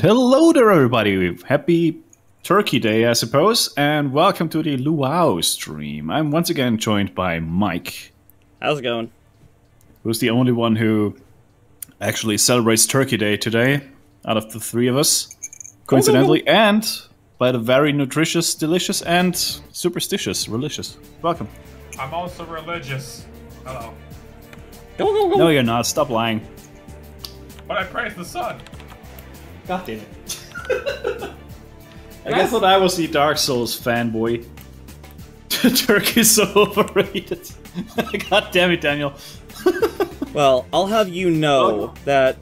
hello there everybody, happy Turkey Day I suppose, and welcome to the Luau stream. I'm once again joined by Mike. How's it going? Who's the only one who actually celebrates Turkey Day today, out of the three of us, coincidentally, and by the very nutritious, delicious, and superstitious, religious. Welcome. I'm also religious. Hello. Go. No you're not, stop lying. But I praise the sun. God damn it. I thought I was the Dark Souls fanboy. Turkey is so overrated. God damn it, Daniel. Well, I'll have you know that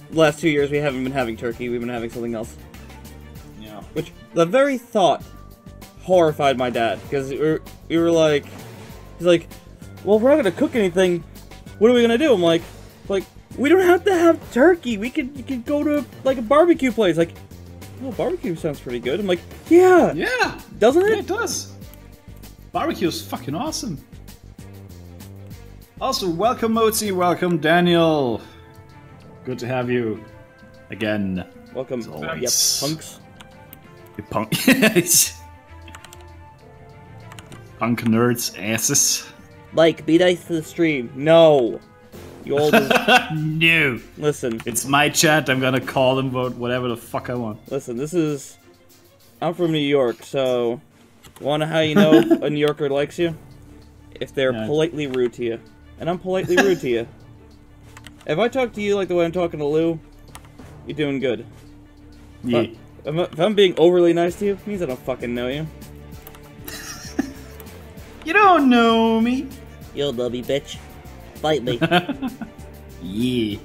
the last 2 years we haven't been having turkey, we've been having something else. Yeah. Which, the very thought horrified my dad, because we were like, he's like, well, if we're not gonna cook anything, what are we gonna do? I'm like, we don't have to have turkey, you could go to, like, a barbecue place, like, oh, barbecue sounds pretty good. I'm like, yeah! Yeah! Doesn't it? Yeah, it does. Barbecue is fucking awesome. Also, welcome Mozi, welcome Daniel. Good to have you again. Welcome, as always. yep, punks. You punk. Punk nerds, asses. Like, be nice to the stream. No! You old as... No! Listen. It's my chat, I'm gonna call them about whatever the fuck I want. Listen, this is... I'm from New York, so... Wanna how you know a New Yorker likes you? If they're politely rude to you. And I'm politely rude to you. If I talk to you like the way I'm talking to Lou, you're doing good. Yeah. If I'm being overly nice to you, it means I don't fucking know you. You don't know me. You'll know me, bitch. Fight me. Yeah.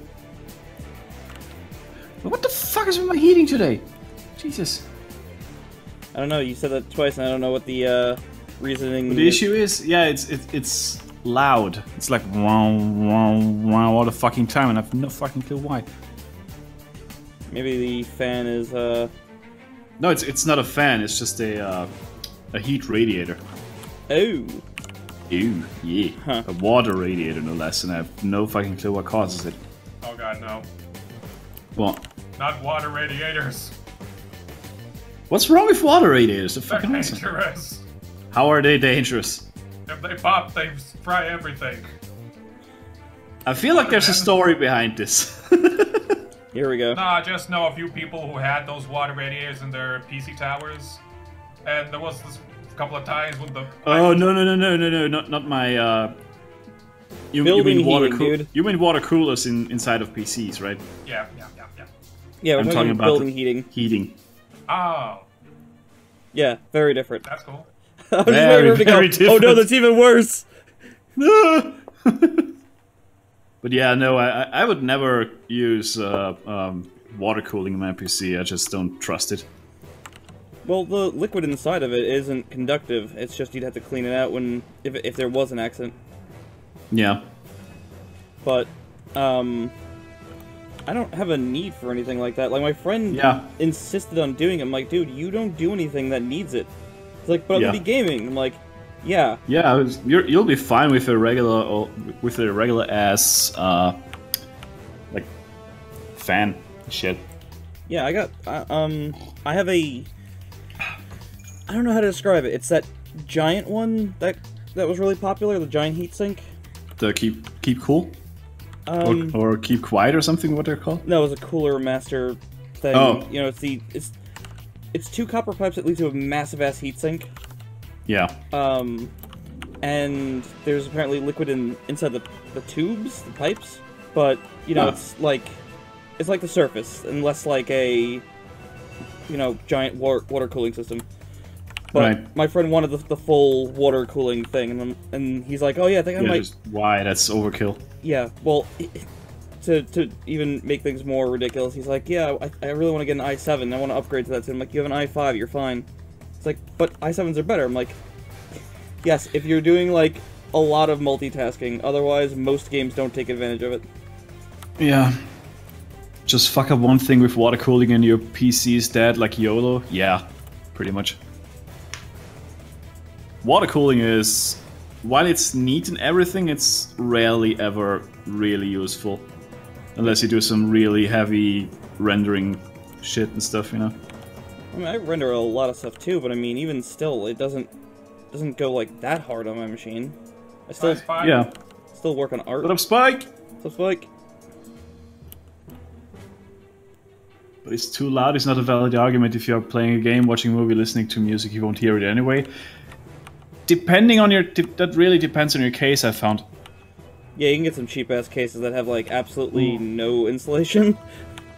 What the fuck is with my heating today? Jesus. I don't know, you said that twice and I don't know what the reasoning The issue is, yeah, it's loud. It's like wow, wow, wow all the fucking time and I have no fucking clue why. Maybe the fan is No, it's not a fan, it's just a heat radiator. Oh. Ew, yeah. Huh. A water radiator no less, and I have no fucking clue what causes it. Oh god, no. What? Not water radiators. What's wrong with water radiators? They're They're fucking awesome. dangerous. How are they dangerous? If they pop, they fry everything. I feel like there's a story behind this. Here we go. Nah, I just know a few people who had those water radiators in their PC towers. And there was this couple of times when the... Oh, no, not my, you mean water heating, dude. You mean water coolers inside of PCs, right? Yeah. Yeah, we're I'm talking about building heating. Heating. Oh, Yeah, very different. that's cool. I was just waiting for him to go, different. oh no, that's even worse! But yeah, no, I would never use water cooling in my PC. I just don't trust it. Well, the liquid inside of it isn't conductive. It's just you'd have to clean it out when if there was an accident. Yeah. But I don't have a need for anything like that. Like my friend insisted on doing it. I'm like, dude, you don't do anything that needs it. He's like, but I'm gonna be gaming. I'm like, yeah. Yeah, you'll be fine with a regular ass like fan shit. Yeah, I got I have a. I don't know how to describe it. It's that giant one that was really popular, the giant heatsink. The keep cool, or keep quiet or something. What they're called? No, it was a cooler master thing. Oh, you know, it's two copper pipes that lead to a massive ass heatsink. Yeah. And there's apparently liquid inside the tubes, the pipes, but you know it's like the surface, and less like a giant water cooling system. But my friend wanted the full water cooling thing, and he's like, oh yeah, I think I might... Just why? That's overkill. Yeah, well, to even make things more ridiculous, he's like, yeah, I really want to get an i7, I want to upgrade to that, so I'm like, you have an i5, you're fine. It's like, but i7s are better. I'm like, yes, if you're doing, like, a lot of multitasking, otherwise most games don't take advantage of it. Yeah. Just fuck up one thing with water cooling and your PC is dead, like YOLO? Yeah, pretty much. Water cooling is, while it's neat and everything, it's rarely ever really useful. Unless you do some really heavy rendering shit and stuff, you know. I mean, I render a lot of stuff too, but I mean, even still, it doesn't go like that hard on my machine. I still still work on art. What up, Spike? What's up, Spike? But it's too loud. It's not a valid argument. If you're playing a game, watching a movie, listening to music, you won't hear it anyway. Depending on your... that really depends on your case, I found. Yeah, you can get some cheap-ass cases that have, like, absolutely no insulation.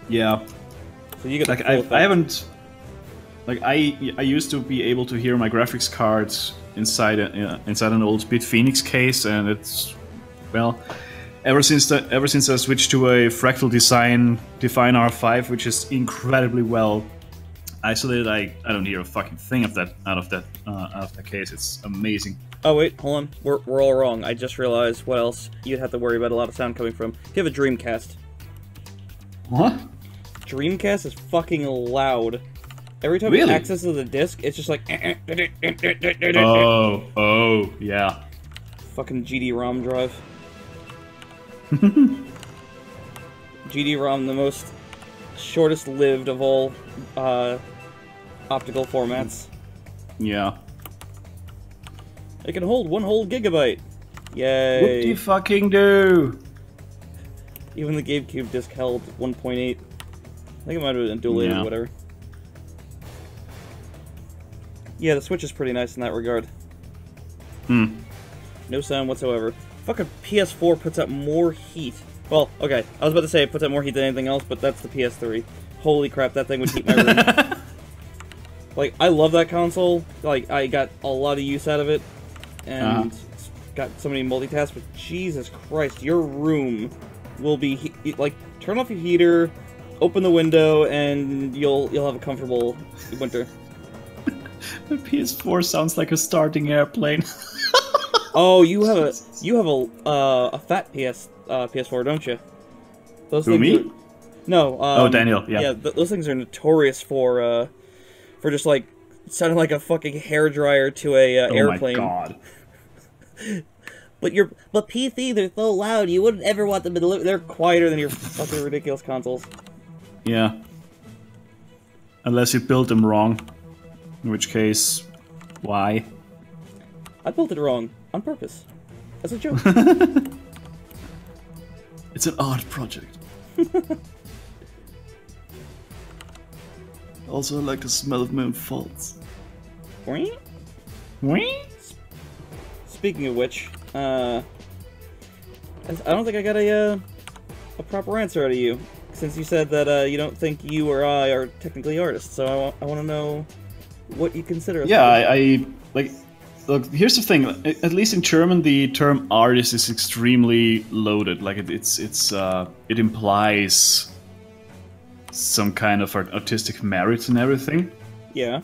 Yeah. So you get like, I haven't... Like, I used to be able to hear my graphics cards inside an old Bit Phoenix case, and it's... Well... Ever since I switched to a fractal Define R5, which is incredibly well isolated, I don't hear a fucking thing of that out of that case. It's amazing. Oh wait, hold on. We're all wrong. I just realized what else you'd have to worry about a lot of sound coming from. You have a Dreamcast. What? Dreamcast is fucking loud. Every time Really? you access the disc, it's just like. Oh, yeah. Fucking GD-ROM drive. GD-ROM, the most shortest-lived of all optical formats. Yeah. It can hold 1 whole gigabyte. Yay! What do you fucking do? Even the GameCube disc held 1.8. I think it might have been dual-lated or whatever. Yeah, the Switch is pretty nice in that regard. No sound whatsoever. Fucking PS4 puts out more heat. Well, okay, I was about to say it puts out more heat than anything else, but that's the PS3. Holy crap, that thing would heat my room. Like, I love that console. Like, I got a lot of use out of it, and it's got so many multitasks, but Jesus Christ, your room will be, like, turn off your heater, open the window, and you'll have a comfortable winter. The PS4 sounds like a starting airplane. Oh, you have a fat PS4, don't you? Those Who, me? Are, no. Oh, Daniel. Yeah. Yeah, those things are notorious for just like sounding like a fucking hairdryer to a airplane. Oh my god. But PC, they're so loud. You wouldn't ever want them to deliver. They're quieter than your fucking ridiculous consoles. Yeah. Unless you built them wrong, in which case, why? I built it wrong. On purpose. As a joke. It's an art project. Also, I like the smell of my own faults. Wee? Speaking of which, I don't think I got a proper answer out of you, since you said that you don't think you or I are technically artists. So I want to know what you consider. Yeah, I like. Look, here's the thing. At least in German, the term artist is extremely loaded. Like it implies some kind of artistic merit and everything. Yeah.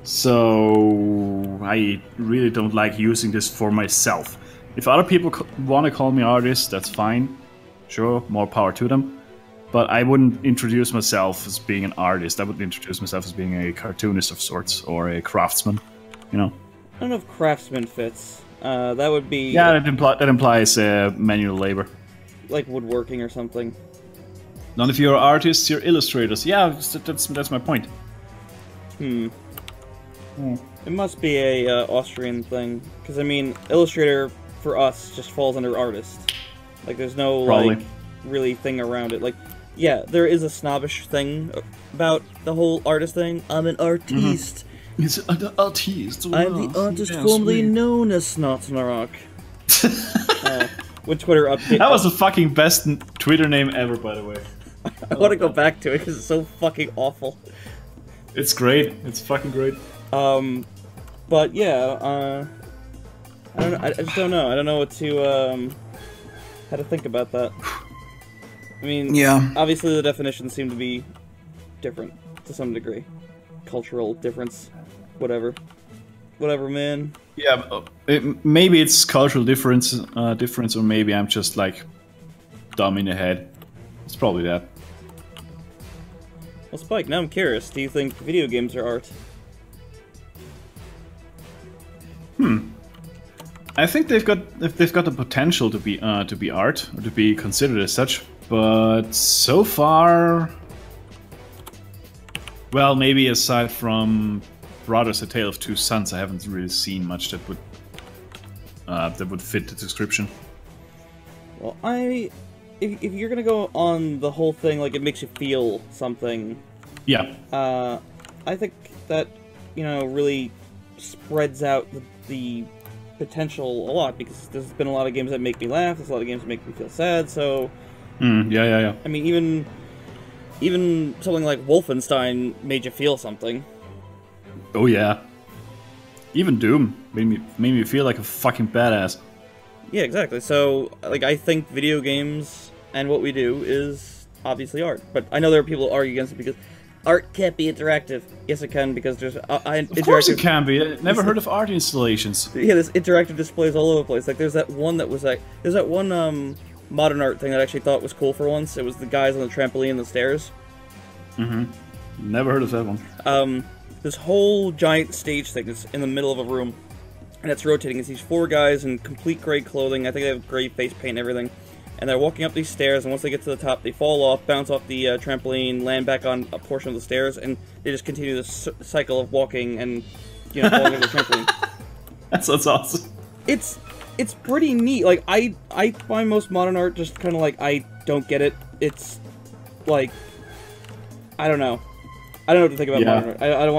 So I really don't like using this for myself. If other people want to call me artist, that's fine. Sure, more power to them. But I wouldn't introduce myself as being an artist. I would introduce myself as being a cartoonist of sorts or a craftsman. You know. I don't know if craftsman fits. That would be... Yeah, that implies manual labor. Like woodworking or something. Not if you're artists, you're illustrators. Yeah, that's my point. It must be a Austrian thing. Because, I mean, illustrator for us just falls under artist. Like, there's no, like, really thing around it. Like, yeah, there is a snobbish thing about the whole artist thing. I'm an artiste. He's an artist. I'm the artist formerly known as Snotznarok. When Twitter updated... That was the fucking best Twitter name ever, by the way. I want to go back to it because it's so fucking awful. It's great. It's fucking great. But yeah, I just don't know. I don't know what to, how to think about that. I mean, yeah. Obviously the definitions seem to be different to some degree. Cultural difference. Whatever, man. Yeah, maybe it's cultural difference, or maybe I'm just like dumb in the head. It's probably that. Well, Spike, now I'm curious. Do you think video games are art? I think they've got the potential to be art or to be considered as such, but so far, Well, maybe aside from Brothers: A Tale of Two Sons, I haven't really seen much that would fit the description. Well, if you're gonna go on the whole thing, like, it makes you feel something. Yeah. I think that, you know, really spreads out the potential a lot, because there's been a lot of games that make me laugh, there's a lot of games that make me feel sad, so... Yeah. I mean, even something like Wolfenstein made you feel something. Oh yeah. Even Doom made me feel like a fucking badass. Yeah, exactly. So, like, I think video games and what we do is obviously art. But I know there are people who argue against it because art can't be interactive. Yes, it can, because there's... Of course it can be. I never heard of art installations. Yeah, there's interactive displays all over the place. Like, there's that one that was like... There's that one, modern art thing that I actually thought was cool for once. It was the guys on the trampoline and the stairs. Never heard of that one. This whole giant stage thing is in the middle of a room, and it's rotating. It's these four guys in complete gray clothing. I think they have gray face paint and everything. And they're walking up these stairs, and once they get to the top, they fall off, bounce off the trampoline, land back on a portion of the stairs, and they just continue this cycle of walking and, you know, falling over the trampoline. That sounds awesome. It's pretty neat. Like, I find most modern art just kind of like, I don't get it. It's, like, I don't know. I don't know what to think about modern art. I don't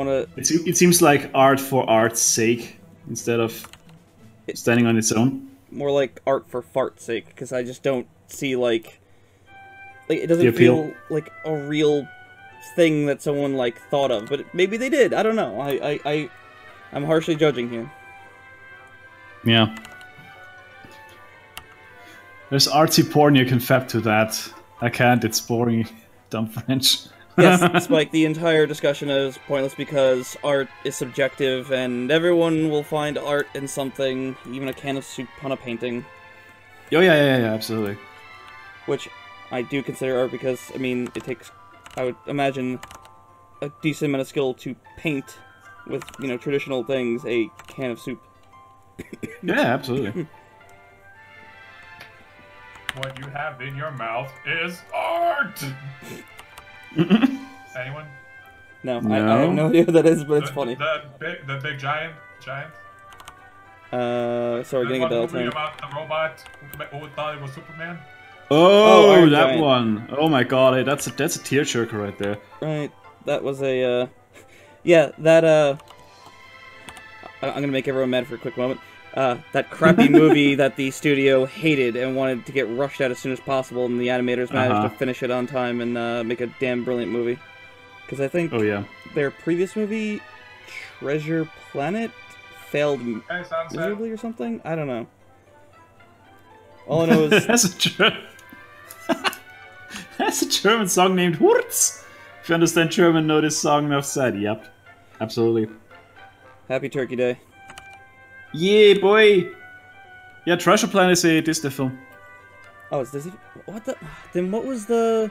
want to... It seems like art for art's sake, instead of standing on its own. More like art for fart's sake, because I just don't see, like it doesn't feel like a real thing that someone, like, thought of. But maybe they did. I don't know. I'm harshly judging here. Yeah. There's artsy porn you can fap to that. I can't, it's boring. Dumb French. Yes, Spike, the entire discussion is pointless because art is subjective, and everyone will find art in something, even a can of soup on a painting. Oh, yeah, absolutely. Which I do consider art because, I mean, it takes, I would imagine, a decent amount of skill to paint with, you know, traditional things, a can of soup. Yeah, absolutely. What you have in your mouth is art! Anyone? No, I have no idea what that is, but it's funny. The big giant? Sorry, getting a bell time. About the robot who thought it was Superman? Oh, that giant one. Oh my god, hey, that's a tearjerker right there. Right, that was a, yeah, that, I'm gonna make everyone mad for a quick moment. That crappy movie that the studio hated and wanted to get rushed out as soon as possible, and the animators managed to finish it on time and make a damn brilliant movie. Because I think their previous movie, Treasure Planet, failed miserably or something? I don't know. All I know is... That's a German song named Wurz! If you understand German, know this song enough said. Yep. Absolutely. Happy Turkey Day. Yeah, boy! Yeah, Treasure Planet is a Disney film. Oh, it's Disney? What the... Then what was the...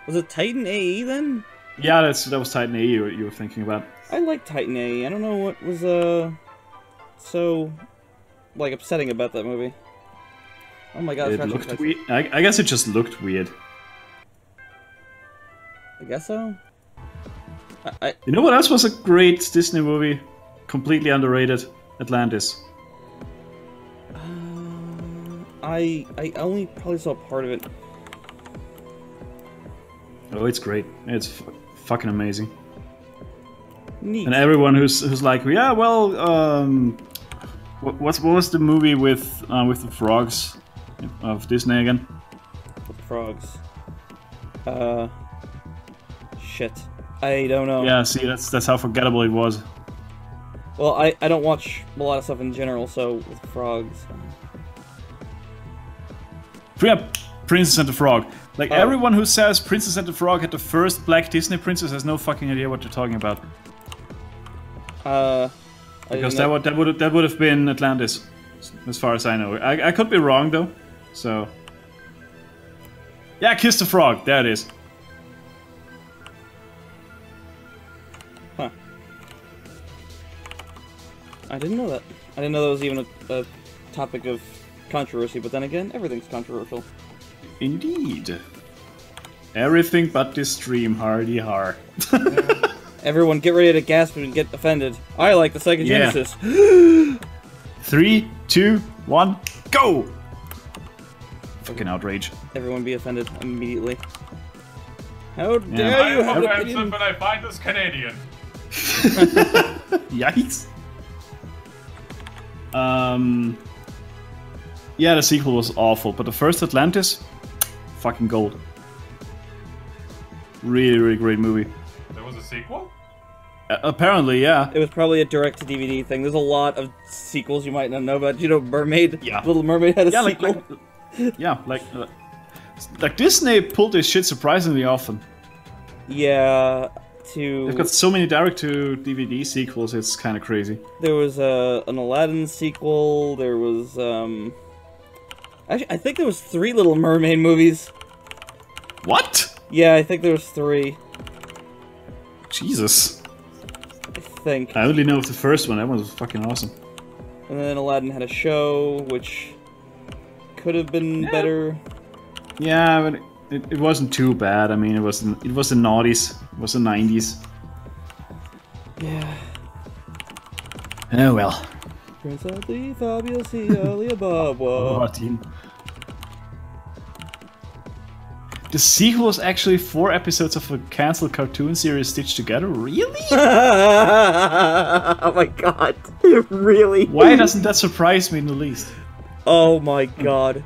Was it Titan AE then? Yeah, that was Titan AE you were thinking about. I like Titan AE. I don't know what was, so, like, upsetting about that movie. Oh my god, it looked weird. I guess it just looked weird. I guess so? You know what else was a great Disney movie? Completely underrated. Atlantis. I only probably saw part of it. Oh, it's great. It's fucking amazing. Neat. And everyone who's like, yeah, well, what was the movie with the frogs of Disney again? The frogs. Shit. I don't know. Yeah, see, that's how forgettable it was. Well, I don't watch a lot of stuff in general, so with frogs. Yeah, Princess and the Frog. Like, everyone who says Princess and the Frog had the first black Disney princess has no fucking idea what you're talking about. Because that would have been Atlantis, as far as I know. I could be wrong though. So yeah, Kiss the Frog. There it is. Huh. I didn't know that. I didn't know that was even a topic of controversy. But then again, everything's controversial. Indeed. Everything but this stream, hardy har. Everyone get ready to gasp and get offended. I like the Sega Yeah. Genesis. 3, 2, 1, go! Fucking outrage. Everyone be offended immediately. How dare I you have am an offensive, opinion? but I find this Canadian. Yikes. Yeah, the sequel was awful, but the first Atlantis, fucking gold. Really, really great movie. There was a sequel? Apparently, yeah. It was probably a direct-to-DVD thing. There's a lot of sequels you might not know about. You know, Mermaid? Yeah. Little Mermaid had a Yeah, sequel. like Disney pulled this shit surprisingly often. Yeah, They've got so many direct-to-DVD sequels, it's kind of crazy. There was an Aladdin sequel. There was actually, I think there was 3 Little Mermaid movies. What? Yeah, I think there was 3. Jesus. I think. I only know of the first one. That one was fucking awesome. And then Aladdin had a show, which could have been better. Yeah, but it wasn't too bad. I mean, it was the noughties. It was the 90s. Yeah. Oh well. Prince Ali, Fabulously, Alibaba. Martin. The sequel is actually 4 episodes of a cancelled cartoon series stitched together? Really? Oh my god. Really? Why doesn't that surprise me in the least? Oh my god.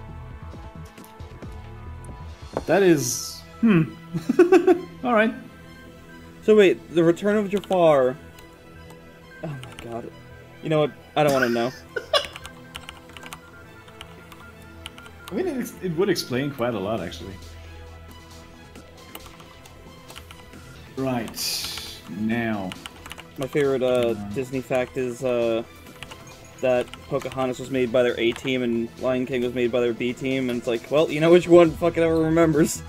That is... Alright. So wait, The Return of Jafar. Oh my god. You know what? I don't want to know. I mean, it would explain quite a lot, actually. Right. Now. My favorite Disney fact is that Pocahontas was made by their A team and Lion King was made by their B team, and it's like, well, you know which one fucking ever remembers.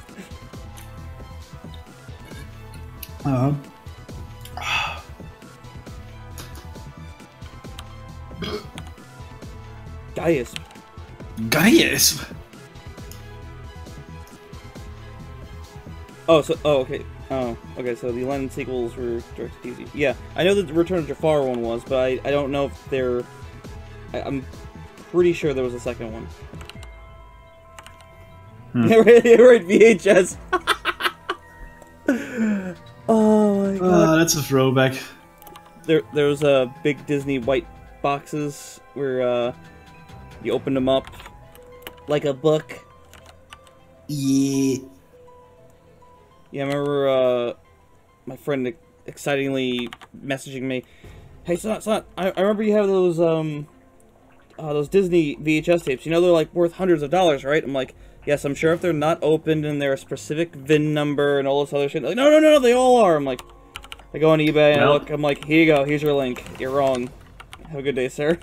Gaius. Gaius! Oh, okay. Oh, okay, so the Aladdin sequels were direct to TV. Yeah, I know that the Return of Jafar one was, but I don't know if they're... I'm pretty sure there was a second one. Yeah, right, VHS. Oh my god. That's a throwback. There was big Disney white boxes where you opened them up like a book. Yeah. Yeah, I remember my friend excitingly messaging me, "Hey, son, I remember you have those Disney VHS tapes. You know they're like worth hundreds of dollars, right?" I'm like, "Yes, I'm sure if they're not opened and they're a specific VIN number and all this other shit." They're like, no, they all are. I'm like, I go on eBay and I look. I'm like, here you go. Here's your link. You're wrong. Have a good day, sir.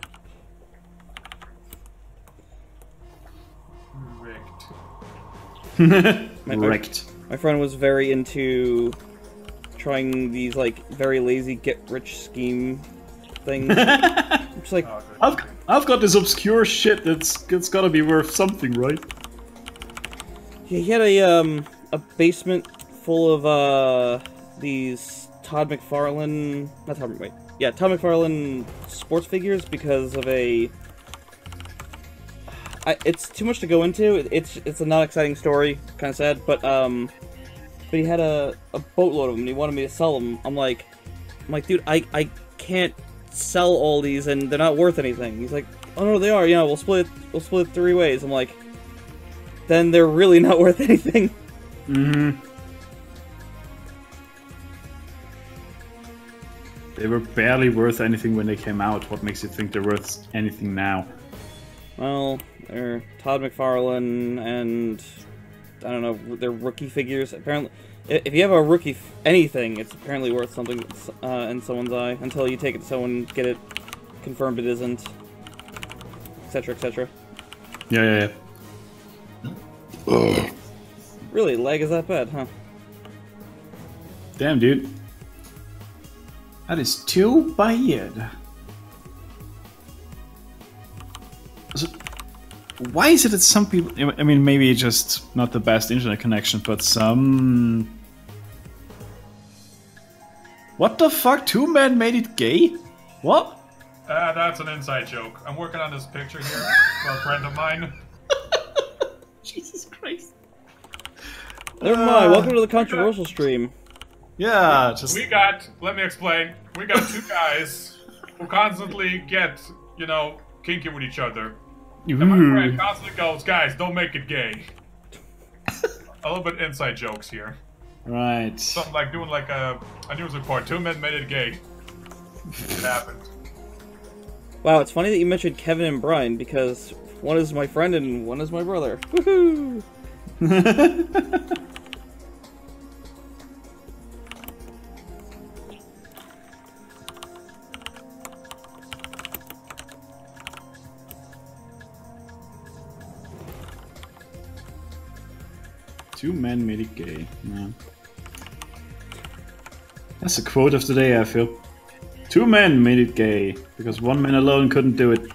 Wrecked. My friend was very into trying these like very lazy get-rich scheme things. I'm just like, I've got this obscure shit that's gotta be worth something, right? yeah, he had a basement full of these Todd McFarlane sports figures because of it's too much to go into. It's a not exciting story, kind of sad, but he had a boatload of them and he wanted me to sell them. I'm like, dude, I can't sell all these and they're not worth anything. He's like, oh no, they are. Yeah, we'll split it 3 ways. I'm like, then they're really not worth anything. Mm-hmm. They were barely worth anything when they came out. What makes you think they're worth anything now? Well, they're Todd McFarlane and I don't know, they're rookie figures. Apparently, if you have a rookie anything, it's apparently worth something in someone's eye until you take it to someone, get it confirmed it isn't, etc., etc. Yeah. Really, lag is that bad, huh? Damn, dude. That is too bad. Why is it that some people... I mean, maybe just not the best internet connection, but some... What the fuck? Two men made it gay? What? That's an inside joke. I'm working on this picture here for a friend of mine. Jesus Christ. Never mind, welcome to the controversial stream. Yeah, just... Let me explain. We got two guys who constantly get, you know, kinky with each other. And my friend constantly goes, guys, don't make it gay. A little bit inside jokes here. Right. Something like doing like a news report. Two men made it gay. It happened. Wow, it's funny that you mentioned Kevin and Brian, because one is my friend and one is my brother. Woohoo! Two men made it gay. Yeah. That's a quote of the day, I feel. Two men made it gay, because one man alone couldn't do it.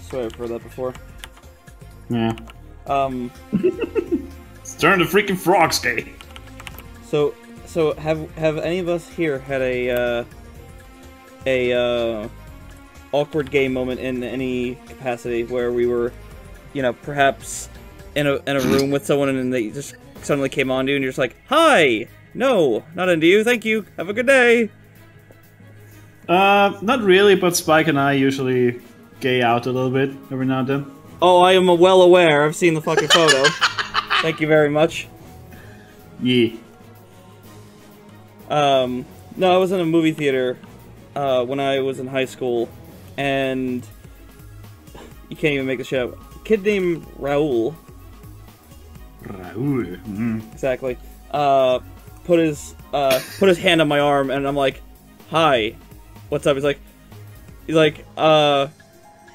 Sorry, I've heard that before. Yeah. Let's turn the freaking frogs gay. So have any of us here had a awkward gay moment in any capacity where we were, you know, perhaps in a room with someone and they just suddenly came on to you and you're just like, hi! No, not into you, thank you, have a good day! Not really, but Spike and I usually gay out a little bit every now and then. Oh, I am well aware, I've seen the fucking photo. Thank you very much. Yeah. No, I was in a movie theater when I was in high school, and you can't even make this shit up. A kid named Raul. Raul. Exactly. Put his hand on my arm, and I'm like, "Hi, what's up?" He's like,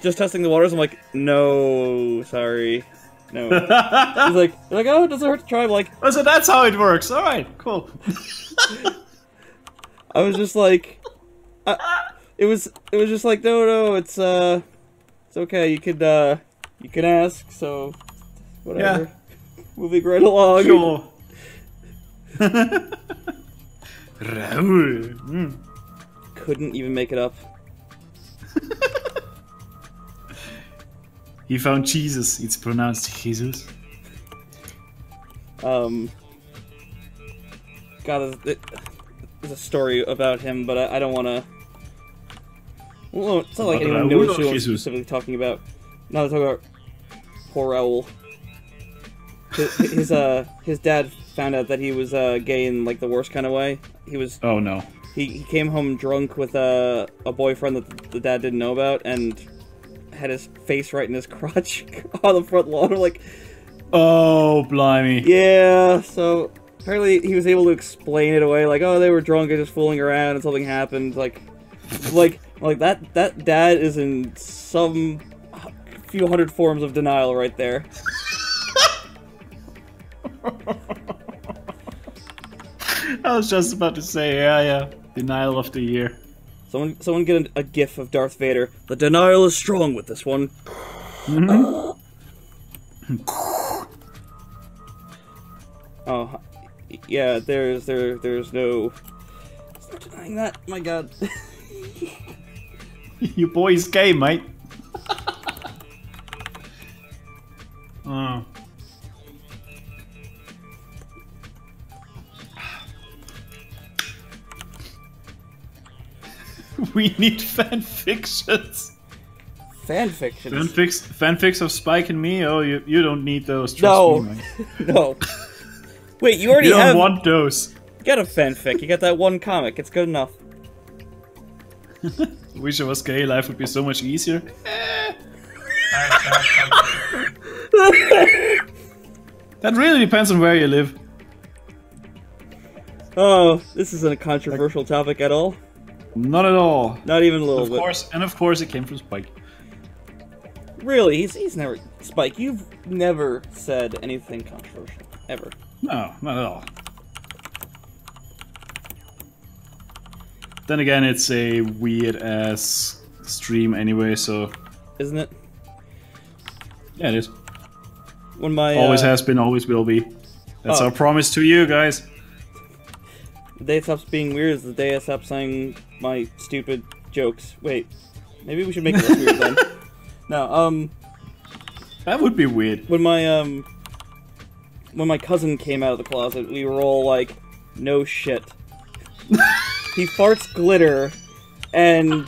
just testing the waters. I'm like, "No, sorry, no." He's like, "Oh, it doesn't hurt to try." I'm like, oh, so that's how it works. All right, cool. I was just like, it was just like, no, it's okay. You could ask. So, whatever. Yeah. Moving right along. Sure. Raul. Couldn't even make it up. He found Jesus. It's pronounced Jesus. God, there's a story about him, but I don't want to. Well, it's not like anyone knows who I'm specifically talking about. No, I'm talking about poor Raul. His dad found out that he was gay in like the worst kind of way. He was. Oh no. He came home drunk with a boyfriend that the dad didn't know about, and had his face right in his crotch on the front lawn. Like, oh blimey. yeah. So apparently he was able to explain it away. Like, oh, they were drunk and just fooling around, and something happened. Like that dad is in some few hundred forms of denial right there. I was just about to say, yeah. Denial of the year. Someone get a gif of Darth Vader. The denial is strong with this one. Oh, yeah. There's no denying that. My God. Your boy's gay, mate. Oh. We need fanfictions. Fanfictions? Fanfics of Spike and me? Oh, you don't need those. Trust me, no. Wait, you already you don't have... want those. You got a fanfic. You got that one comic. It's good enough. Wish I was gay. Life would be so much easier. That really depends on where you live. Oh, this isn't a controversial topic at all. Not at all. Not even a little bit. Of course, it came from Spike. Really, he's never... Spike, you've never said anything controversial. Ever. No, not at all. Then again, it's a weird-ass stream anyway, so... Isn't it? Yeah, it is. When my Always has been, always will be. That's Oh. our promise to you guys. The day it stops being weird is the day I stop saying my stupid jokes. Wait, maybe we should make it less weird then. No, That would be weird. when my cousin came out of the closet, we were all like, no shit. He farts glitter, and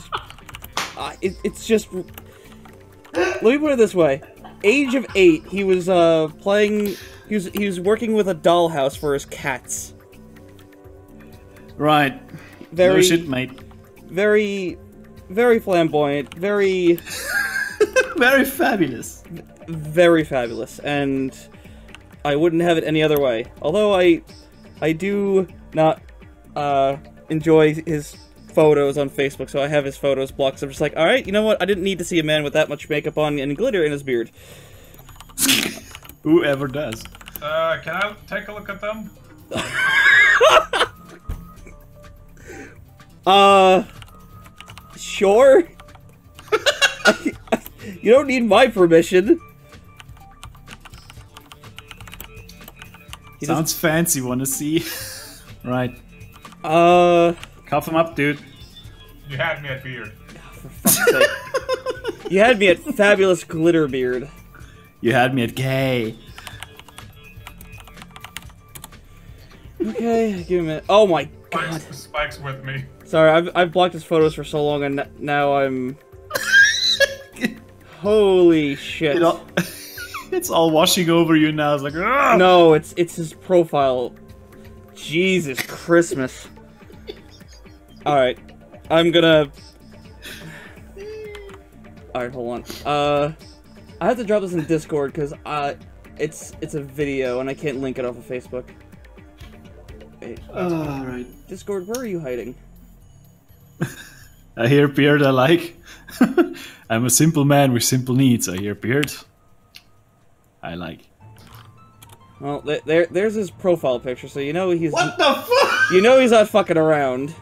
it's just... Let me put it this way. Age of 8, he was playing... He was working with a dollhouse for his cats. Right. Very, no shit, mate. very, very flamboyant, very... Very fabulous. very fabulous, and I wouldn't have it any other way. Although I do not enjoy his photos on Facebook, so I have his photos blocked. So I'm just like, alright, you know what? I didn't need to see a man with that much makeup on and glitter in his beard. Whoever does. Can I take a look at them? Sure? You don't need my permission. He Sounds fancy, wanna see? Right. Cuff Cuff him up, dude. You had me at beard. For fuck's sake. You had me at fabulous glitter beard. You had me at gay. Okay, give me a minute. Oh my god. Spike's with me. Sorry, I've blocked his photos for so long, and now I'm... Holy shit. It's all washing over you now. It's like, ugh! No, it's his profile. Jesus Christmas. Alright. I'm gonna... Alright, hold on. I have to drop this in Discord, because it's a video, and I can't link it off of Facebook. Wait. Alright. Discord, where are you hiding? I hear beard I like. I'm a simple man with simple needs. I hear beard I like. Well, there's his profile picture, so you know he's... What the fuck? You know he's not fucking around.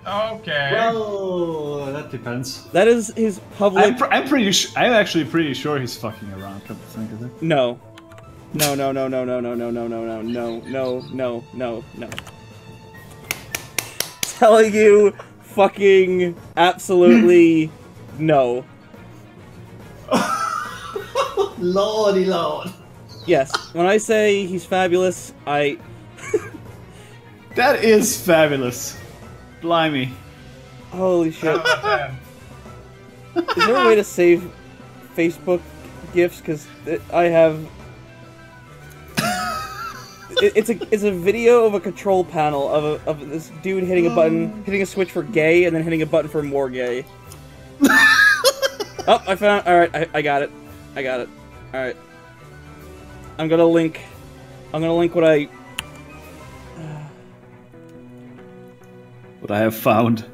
Okay. Well, that depends. That is his public... I'm pretty sure. I'm actually pretty sure he's fucking around. Come to think of it. No. No, no, no, no, no, no, no, no, no, no, no, no, no, no, no. Telling you fucking absolutely no. Lordy lord. Yes, when I say he's fabulous, I... That is fabulous. Blimey. Holy shit. 10 out of 10. Is there a way to save Facebook GIFs? Because I have... It's a video of a control panel of this dude hitting a button, hitting a switch for gay, and then hitting a button for more gay. Oh, I found... Alright, I got it. I got it. Alright. I'm gonna link what I... What I have found.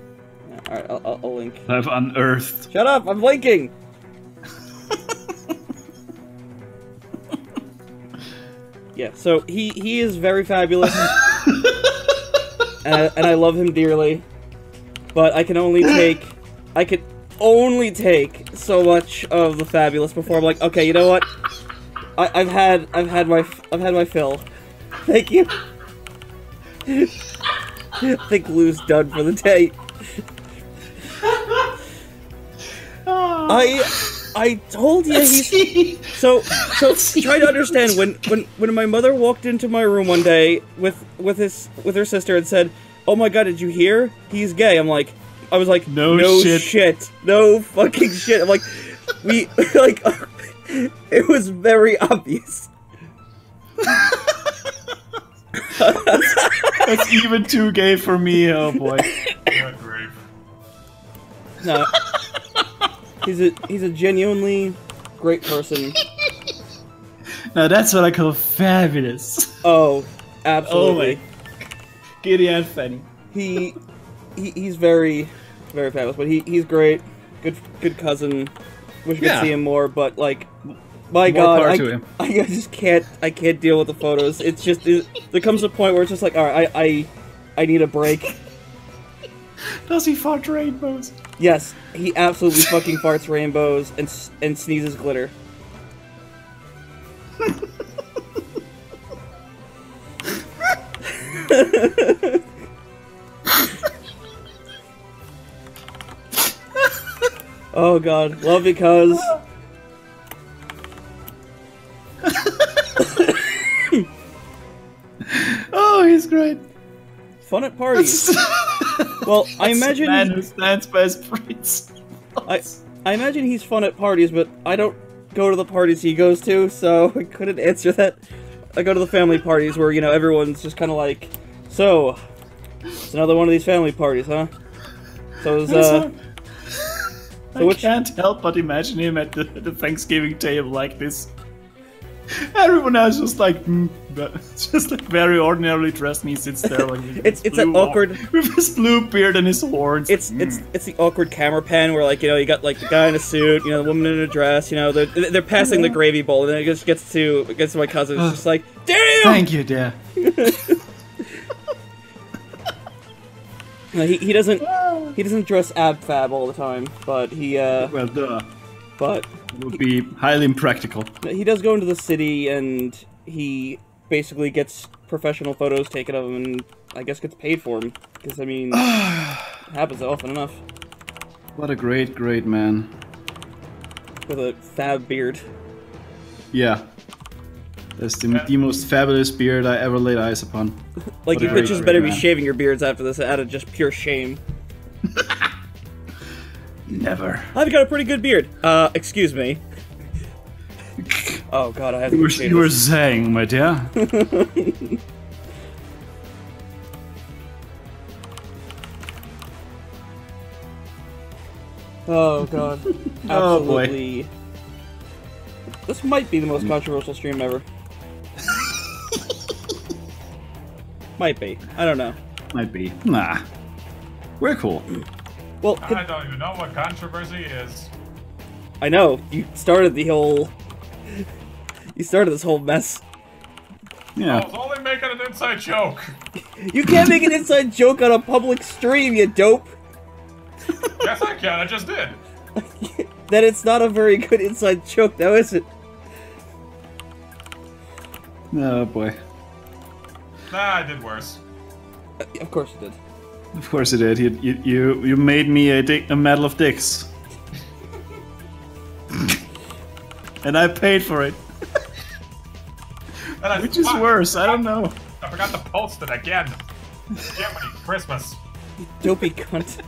Alright, I'll link. I have unearthed. Shut up! I'm linking! Yeah, so he is very fabulous. and I love him dearly. But I can only take... I can only take so much of the fabulous before I'm like, okay, you know what? I've had my fill. Thank you. I think Lou's done for the day. I told you he's so try to understand when my mother walked into my room one day with her sister and said, "Oh my god, did you hear? He's gay." I was like, no shit. No fucking shit. I'm like, we like it was very obvious. That's even too gay for me, oh boy. Good grief. No. He's a genuinely great person. Now that's what I call fabulous. Oh, absolutely. Oh my. Giddy and Fanny. He's very, very fabulous, but he's great. Good cousin. Wish we could see him more, but like, my God, I just can't deal with the photos. It's just there comes a point where it's just like, all right, I need a break. Does he fart rainbows? Yes, he absolutely fucking farts rainbows and sneezes glitter. Oh god, love because... Oh, he's great. Fun at parties. Well, I imagine... man who stands by his principles. I imagine he's fun at parties, but I don't go to the parties he goes to, so I couldn't answer that. I go to the family parties where, you know, everyone's just kind of like, so, it's another one of these family parties, huh? So it was, I can't help but imagine him at the Thanksgiving table like this. Everyone else just like, just like very ordinarily dressed, and he sits there like it's an awkward with his blue beard and his horns. It's the awkward camera pan where, like, you know, you got like the guy in a suit, you know, the woman in a dress, you know, they're passing the gravy bowl, and then it just gets to my cousin. It's just like, damn. Thank you, dear. No, he doesn't dress ab fab all the time, but he well, duh. But it would be highly impractical. He does go into the city, and he basically gets professional photos taken of him, and I guess gets paid for them. Because, I mean, it happens often enough. What a great, great man. With a fab beard. Yeah. That's the most fabulous beard I ever laid eyes upon. Like, you bitches better be shaving your beards after this out of just pure shame. Never. I've got a pretty good beard. Excuse me. Oh god, I have to You were saying, my dear. Oh god. Oh boy. Absolutely. This might be the most controversial stream ever. Might be. I don't know. Might be. Nah. We're cool. Well, I don't even know what controversy is. I know. You started the whole... You started this whole mess. Yeah. I was only making an inside joke. You can't make an inside joke on a public stream, you dope! Yes, I can. I just did. Then it's not a very good inside joke, now is it? Oh boy. Nah, I did worse. Of course you did. Of course it did. You made me a medal of dicks. And I paid for it. Which is worse, I don't know. I forgot to post it again. Jiminy Christmas. You dopey cunt.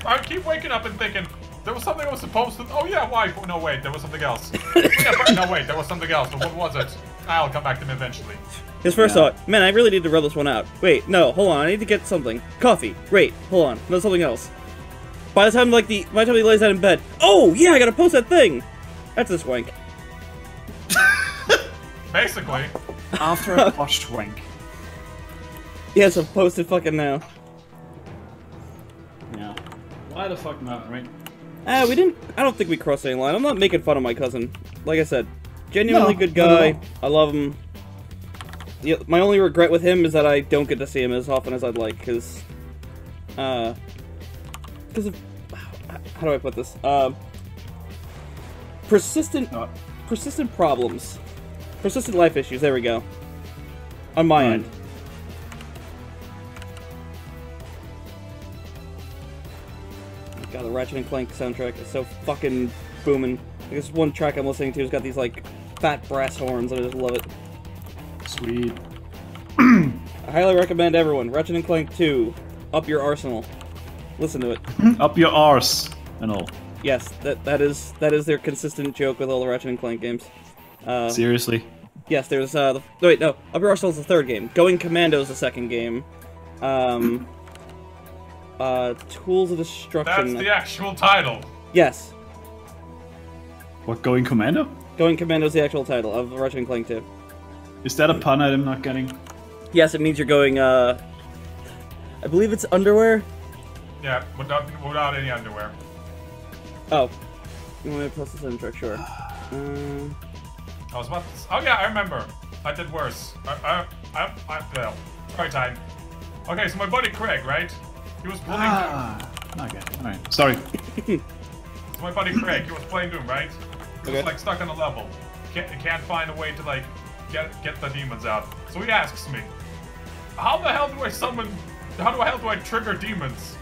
I keep waking up and thinking, there was something I was supposed to... Oh yeah, why? No, wait, there was something else. No, wait, there was something else. But what was it? I'll come back to me eventually. His first thought, man, I really need to rub this one out. Wait, no, hold on, I need to get something. Coffee. Wait, hold on, no, something else. By the time, by the time he lays down in bed, oh, yeah, I gotta post that thing! That's this wank. Basically. After a botched wank. Yes, I'm posted fucking now. Yeah. Why the fuck not, right? I don't think we crossed any line. I'm not making fun of my cousin. Like I said, genuinely good guy. I love him. Yeah, my only regret with him is that I don't get to see him as often as I'd like, because of, how do I put this? Persistent problems. Persistent life issues, there we go. On my end. God, the Ratchet & Clank soundtrack is so fucking booming. This one track I'm listening to has got these, like, fat brass horns, and I just love it. Sweet. I highly recommend everyone. Ratchet & Clank 2. Up your arsenal. Listen to it. Up your arse and all. Yes, that is their consistent joke with all the Ratchet & Clank games. Seriously? Yes, there's wait, no. Up Your Arsenal is the third game. Going Commando is the second game. Tools of Destruction. That's the actual title. Yes. What, Going Commando? Going Commando is the actual title of Ratchet & Clank 2. Is that a pun I'm not getting? Yes, it means you're going, I believe it's underwear? Yeah, without any underwear. Oh. You want me to post the soundtrack? Sure. I was about to... Oh yeah, I remember. I did worse. Well, Storytime. Okay, so my buddy Craig, right? He was playing Doom. Okay, alright. Sorry. So my buddy Craig, he was playing Doom, right? He was like stuck on a level. can't find a way to like get the demons out. So he asks me, how the hell do I summon? How the hell do I trigger demons?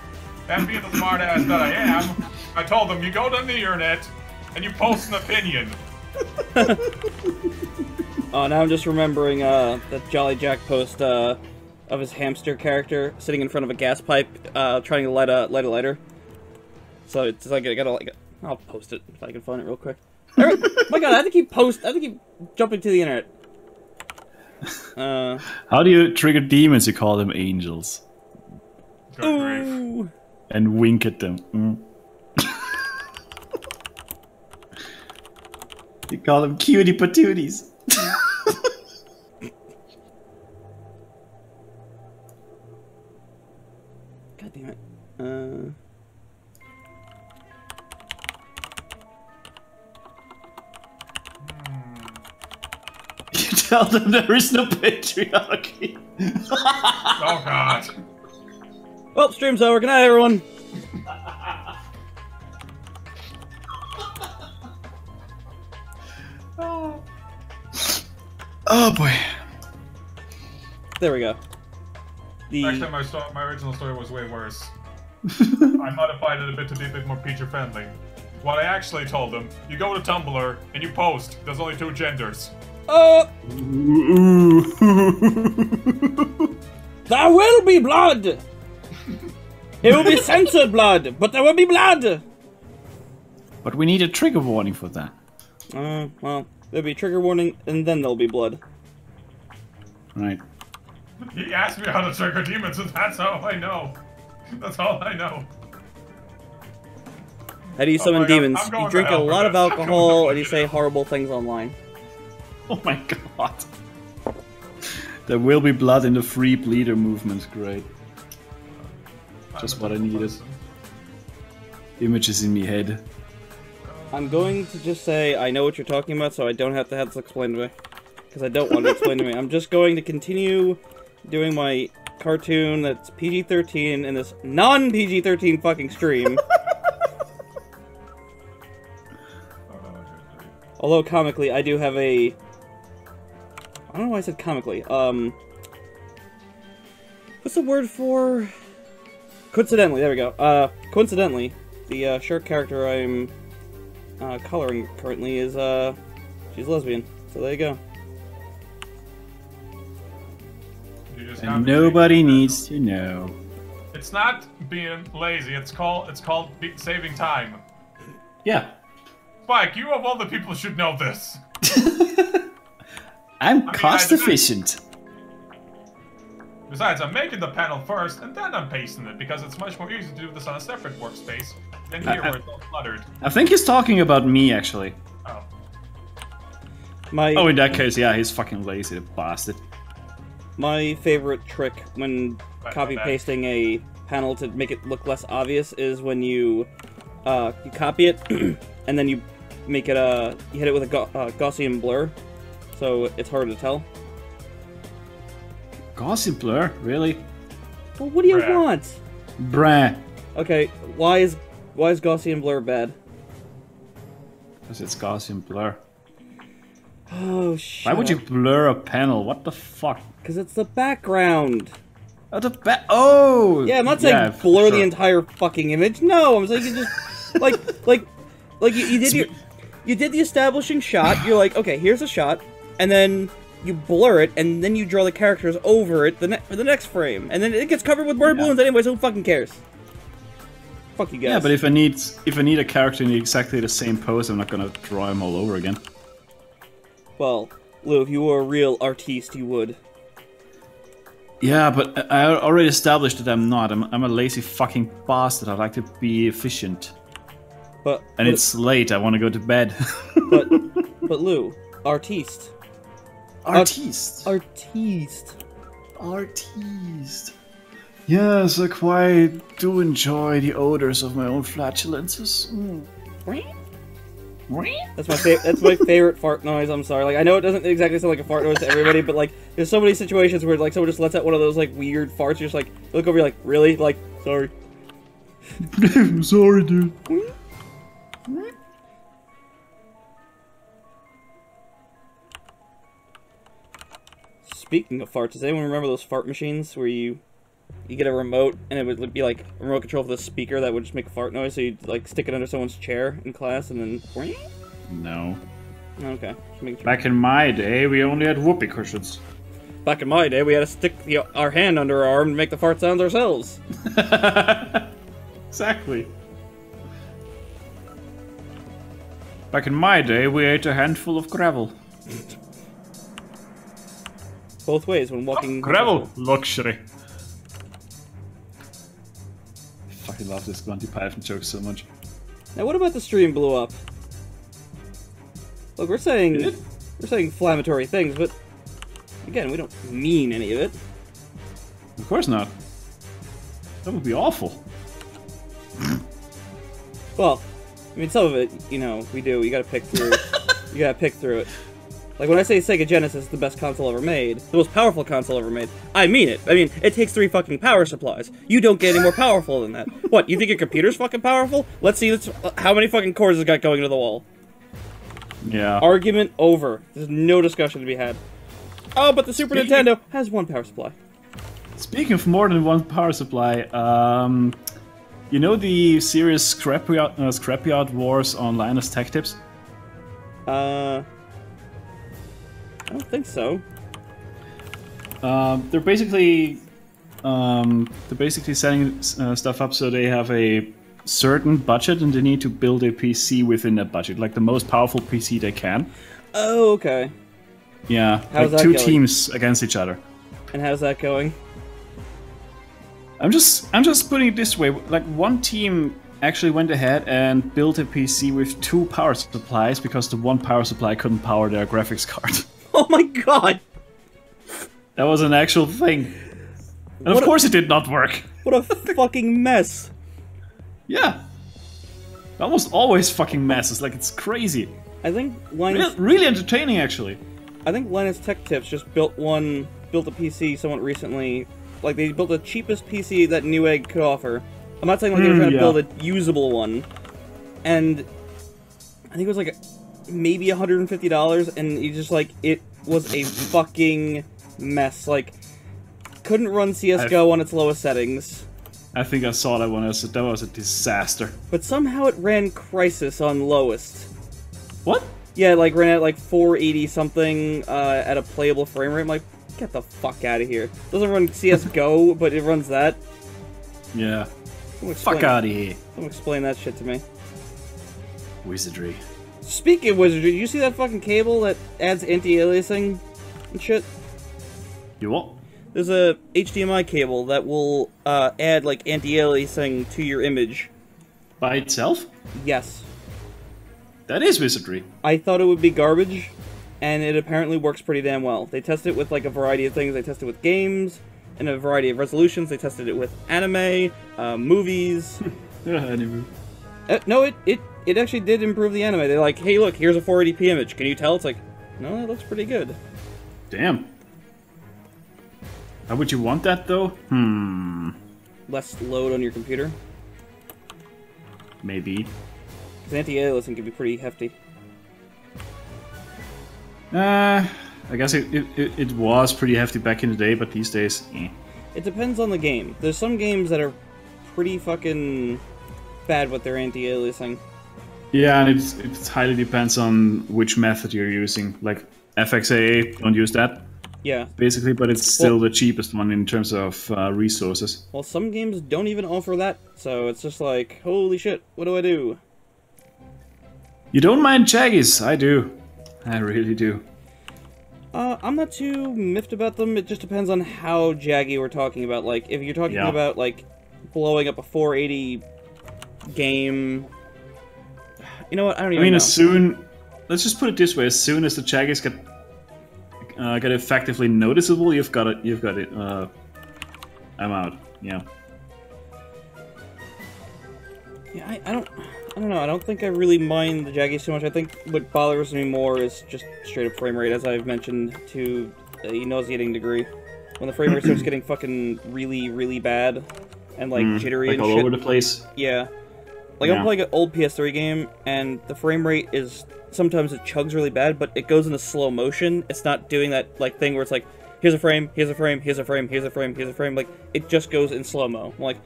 And being the smartass that I am, I told him, you go to the internet and you post an opinion. Oh, now I'm just remembering that Jolly Jack post of his hamster character sitting in front of a gas pipe, trying to light a lighter. So it's like I gotta I'll post it if I can find it real quick. My God, I have to keep jumping to the internet. How do you trigger demons? You call them angels. Ooh. And wink at them. You call them cutie patooties. God damn it. You tell them there is no patriarchy. Oh God. Well, stream's over. Good night, everyone. Oh boy. There we go. Actually, my original story was way worse. I modified it a bit to be a bit more PG friendly. What I actually told them, you go to Tumblr and you post. There's only 2 genders. There will be blood! It will be censored blood, but there will be blood! But we need a trigger warning for that. Well, there'll be trigger warning, and then there'll be blood. Right. He asked me how to trigger demons, and that's how I know. That's all I know. How do you summon demons? You drink a lot of this. alcohol, and you say horrible things online. Oh my God. There will be blood in the Free Bleeder movement. Great. Just what I needed. Images in me head. I'm going to just say I know what you're talking about, so I don't have to have this explained to me. Because I don't want it explained to me. I'm just going to continue doing my cartoon that's PG-13 in this non-PG-13 fucking stream. Although comically, I do have a... I don't know why I said comically. What's the word for... Coincidentally, there we go. Coincidentally, the shark character I'm coloring currently is, she's lesbian. So there you go. And nobody needs to know. It's not being lazy. It's called saving time. Yeah. Spike, you of all the people should know this. I'm cost efficient. Besides, I'm making the panel first, and then I'm pasting it, because it's much more easy to do this on a separate workspace than here where it's all cluttered. I think he's talking about me, actually. Oh. Oh, in that case, yeah, he's fucking lazy, the bastard. My favorite trick when copy-pasting a panel to make it look less obvious is when you copy it, and then you make it, you hit it with a Gaussian blur, so it's harder to tell. Gaussian blur? Really? Well, what do you want? Bruh. Okay, why is Gaussian blur bad? Because it's Gaussian blur. Oh, shit. Why would you blur a panel? What the fuck? Because it's the background. Oh, oh! Yeah, I'm not saying blur the entire fucking image. No, I'm saying you just like you did the establishing shot. You're like, okay, here's a shot, and then you blur it, and then you draw the characters over it for the next frame, and then it gets covered with bird balloons anyway. So who fucking cares? Fuck you guys. Yeah, but if I need a character in exactly the same pose, I'm not gonna draw him all over again. Well, Lou, if you were a real artiste, you would. Yeah, but I already established that I'm not. I'm a lazy fucking bastard. I like to be efficient. And it's late. I want to go to bed. but Lou, artiste. Artiste. Artiste. Yes, I quite do enjoy the odors of my own flatulences. That's my favorite fart noise. I'm sorry. Like, I know it doesn't exactly sound like a fart noise to everybody, but like, there's so many situations where like someone just lets out one of those like weird farts. You're just like, you look over, you're like, really? Like, sorry. Sorry, dude. Speaking of farts, does anyone remember those fart machines where you get a remote and it would be like a remote control for the speaker that would just make a fart noise, so you'd like stick it under someone's chair in class and then... No. Okay. Just making sure. Back in my day, we only had whoopee cushions. Back in my day, we had to stick our hand under our arm and make the fart sounds ourselves. Exactly. Back in my day, we ate a handful of gravel. Both ways when walking... Gravel! Luxury. I fucking love this Monty Python joke so much. Now what about the stream blew up? Look, we're saying inflammatory things, but again, we don't mean any of it. Of course not. That would be awful. Well, I mean, some of it, you know, we do. You gotta pick through. You gotta pick through it. Like when I say Sega Genesis is the best console ever made, the most powerful console ever made, I mean it. I mean, it takes 3 fucking power supplies. You don't get any more powerful than that. What, you think your computer's fucking powerful? Let's see how many fucking cores it's got going into the wall. Yeah. Argument over. There's no discussion to be had. Oh, but the Super Nintendo has 1 power supply. Speaking of more than 1 power supply, you know the series Scrapyard Wars on Linus Tech Tips? I don't think so. They're basically setting stuff up so they have a certain budget and they need to build a PC within that budget, like the most powerful PC they can. Oh, okay. Yeah, how's like that 2 going? teams against each other. And how's that going? I'm just putting it this way: like one team actually went ahead and built a PC with 2 power supplies because the 1 power supply couldn't power their graphics card. Oh my god! That was an actual thing. And of course it did not work. What a fucking mess. Yeah. Almost always fucking messes, like it's crazy. I think Linus... Really entertaining, actually. I think Linus Tech Tips just built a PC somewhat recently. Like, they built the cheapest PC that Newegg could offer. I'm not saying like they were trying to build a usable one. And I think it was like maybe $150, and you just like, it was a fucking mess. Like, couldn't run CSGO on its lowest settings. I think I saw that one. That was a disaster. But somehow it ran Crysis on lowest. What? Yeah, like ran at like 480 something at a playable frame rate. I'm like, get the fuck out of here. Doesn't run CSGO, but it runs that. Yeah. Fuck out of here. Don't explain that shit to me. Wizardry. Speaking of wizardry, you see that fucking cable that adds anti-aliasing and shit? You what? There's a HDMI cable that will add like anti-aliasing to your image. By itself? Yes. That is wizardry. I thought it would be garbage, and it apparently works pretty damn well. They tested it with like a variety of things. They tested it with games and a variety of resolutions. They tested it with anime, movies. Anime. No, it actually did improve the anime. They're like, hey, look, here's a 480p image. Can you tell? It's like, no, that looks pretty good. Damn. How would you want that, though? Less load on your computer. Maybe. Because anti-aliasing can be pretty hefty. I guess it was pretty hefty back in the day, but these days, eh. It depends on the game. There's some games that are pretty fucking bad with their anti-aliasing. Yeah, and it highly depends on which method you're using. Like, FXAA, don't use that. Yeah. Basically, but it's still the cheapest one in terms of resources. Well, some games don't even offer that, so it's just like, holy shit, what do I do? You don't mind Jaggies? I do. I really do. I'm not too miffed about them. It just depends on how jaggy we're talking about. Like, if you're talking about, like, blowing up a 480 game... You know what? I don't even know. Let's just put it this way: as soon as the jaggies get effectively noticeable, you've got it. I'm out. Yeah. Yeah, I don't know. I don't think I really mind the jaggies too much. I think what bothers me more is just straight up frame rate, as I've mentioned to a nauseating degree. When the frame rate starts getting fucking really, really bad and like jittery like and all shit. over the place. Yeah. Like, I'm playing an old PS3 game, and the frame rate is... Sometimes it chugs really bad, but it goes into slow motion. It's not doing that, like, thing where it's like, here's a frame, here's a frame, here's a frame, here's a frame, here's a frame. Like, it just goes in slow-mo. I'm like,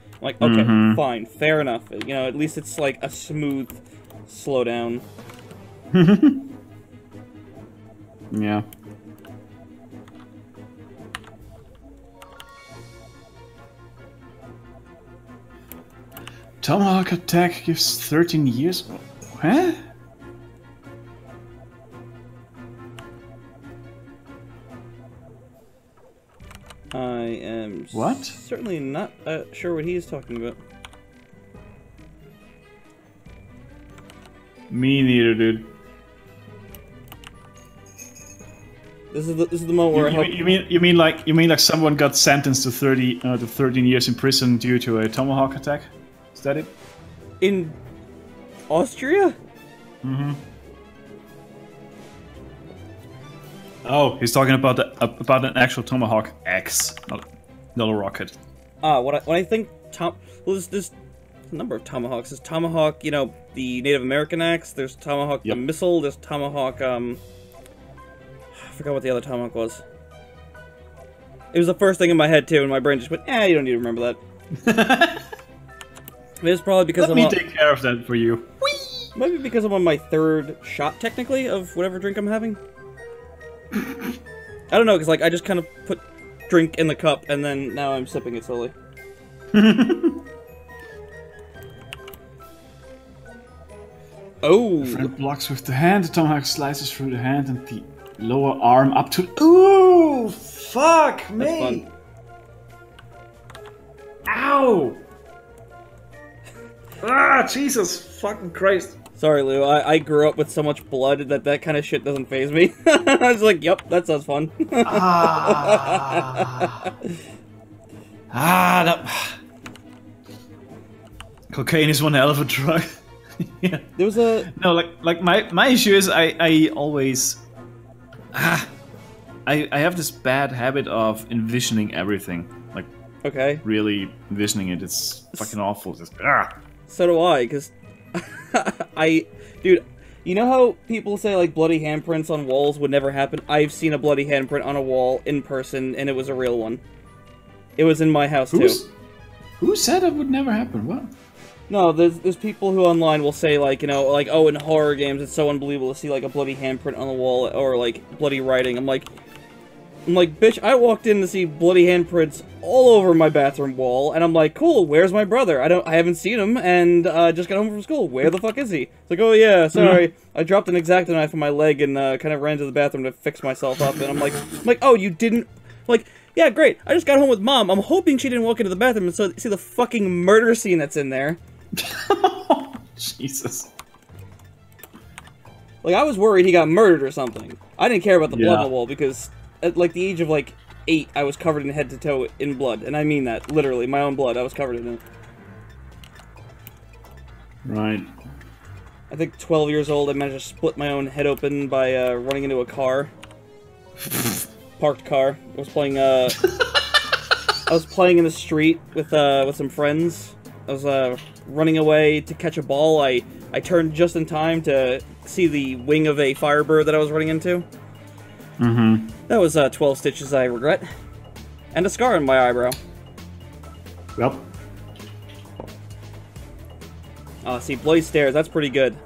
okay, fine, fair enough. You know, at least it's like a smooth slowdown. Yeah. Tomahawk attack gives 13 years. Huh? I am what? Certainly not sure what he is talking about. Me neither, dude. This is the moment where you mean like someone got sentenced to 13 years in prison due to a tomahawk attack? Is that it? In Austria? Mm-hmm. Oh, he's talking about an actual Tomahawk X, not a rocket. When I think there's a number of Tomahawks. There's Tomahawk, you know, the Native American axe. There's Tomahawk the missile. There's Tomahawk. I forgot what the other Tomahawk was. It was the first thing in my head too, and my brain just went, you don't need to remember that. It's probably because Let me take care of that for you. Whee! Maybe because I'm on my third shot, technically, of whatever drink I'm having. I don't know, because like I just kind of put drink in the cup, and then now I'm sipping it slowly. Oh! The friend blocks with the hand, the tomahawk slices through the hand and the lower arm up to... Ooh! Fuck me! That's fun. Ow! Ah, Jesus fucking Christ. Sorry, Lou. I grew up with so much blood that kind of shit doesn't faze me. I was like, yep, that sounds fun. Cocaine is one hell of a drug. Yeah. There was a... No, like my issue is I always... I have this bad habit of envisioning everything. Like, okay. Really envisioning it. It's fucking awful. Just, So do I, because... Dude, you know how people say, like, bloody handprints on walls would never happen? I've seen a bloody handprint on a wall in person, and it was a real one. It was in my house, too. Who said it would never happen? What? No, there's people who online will say, like, you know, like, oh, in horror games, it's so unbelievable to see, like, a bloody handprint on the wall, or, like, bloody writing. I'm like, bitch, I walked in to see bloody handprints all over my bathroom wall, and I'm like, cool, where's my brother? I haven't seen him, and just got home from school. Where the fuck is he? It's like, oh yeah, sorry, I dropped an X-Acto knife on my leg and kind of ran to the bathroom to fix myself up, and I'm like, oh, you didn't, like, yeah, great, I just got home with Mom. I'm hoping she didn't walk into the bathroom and see the fucking murder scene that's in there. Jesus. Like, I was worried he got murdered or something. I didn't care about the blood on the wall because, at, like, the age of, like, 8, I was covered in head to toe in blood. And I mean that, literally. My own blood, I was covered in it. Right. I think 12 years old, I managed to split my own head open by running into a car. Parked car. I was playing, I was playing in the street with some friends. I was, running away to catch a ball. I turned just in time to see the wing of a Firebird that I was running into. Mm-hmm. That was 12 stitches I regret. And a scar on my eyebrow. Yep. See, Bloody Stairs, that's pretty good.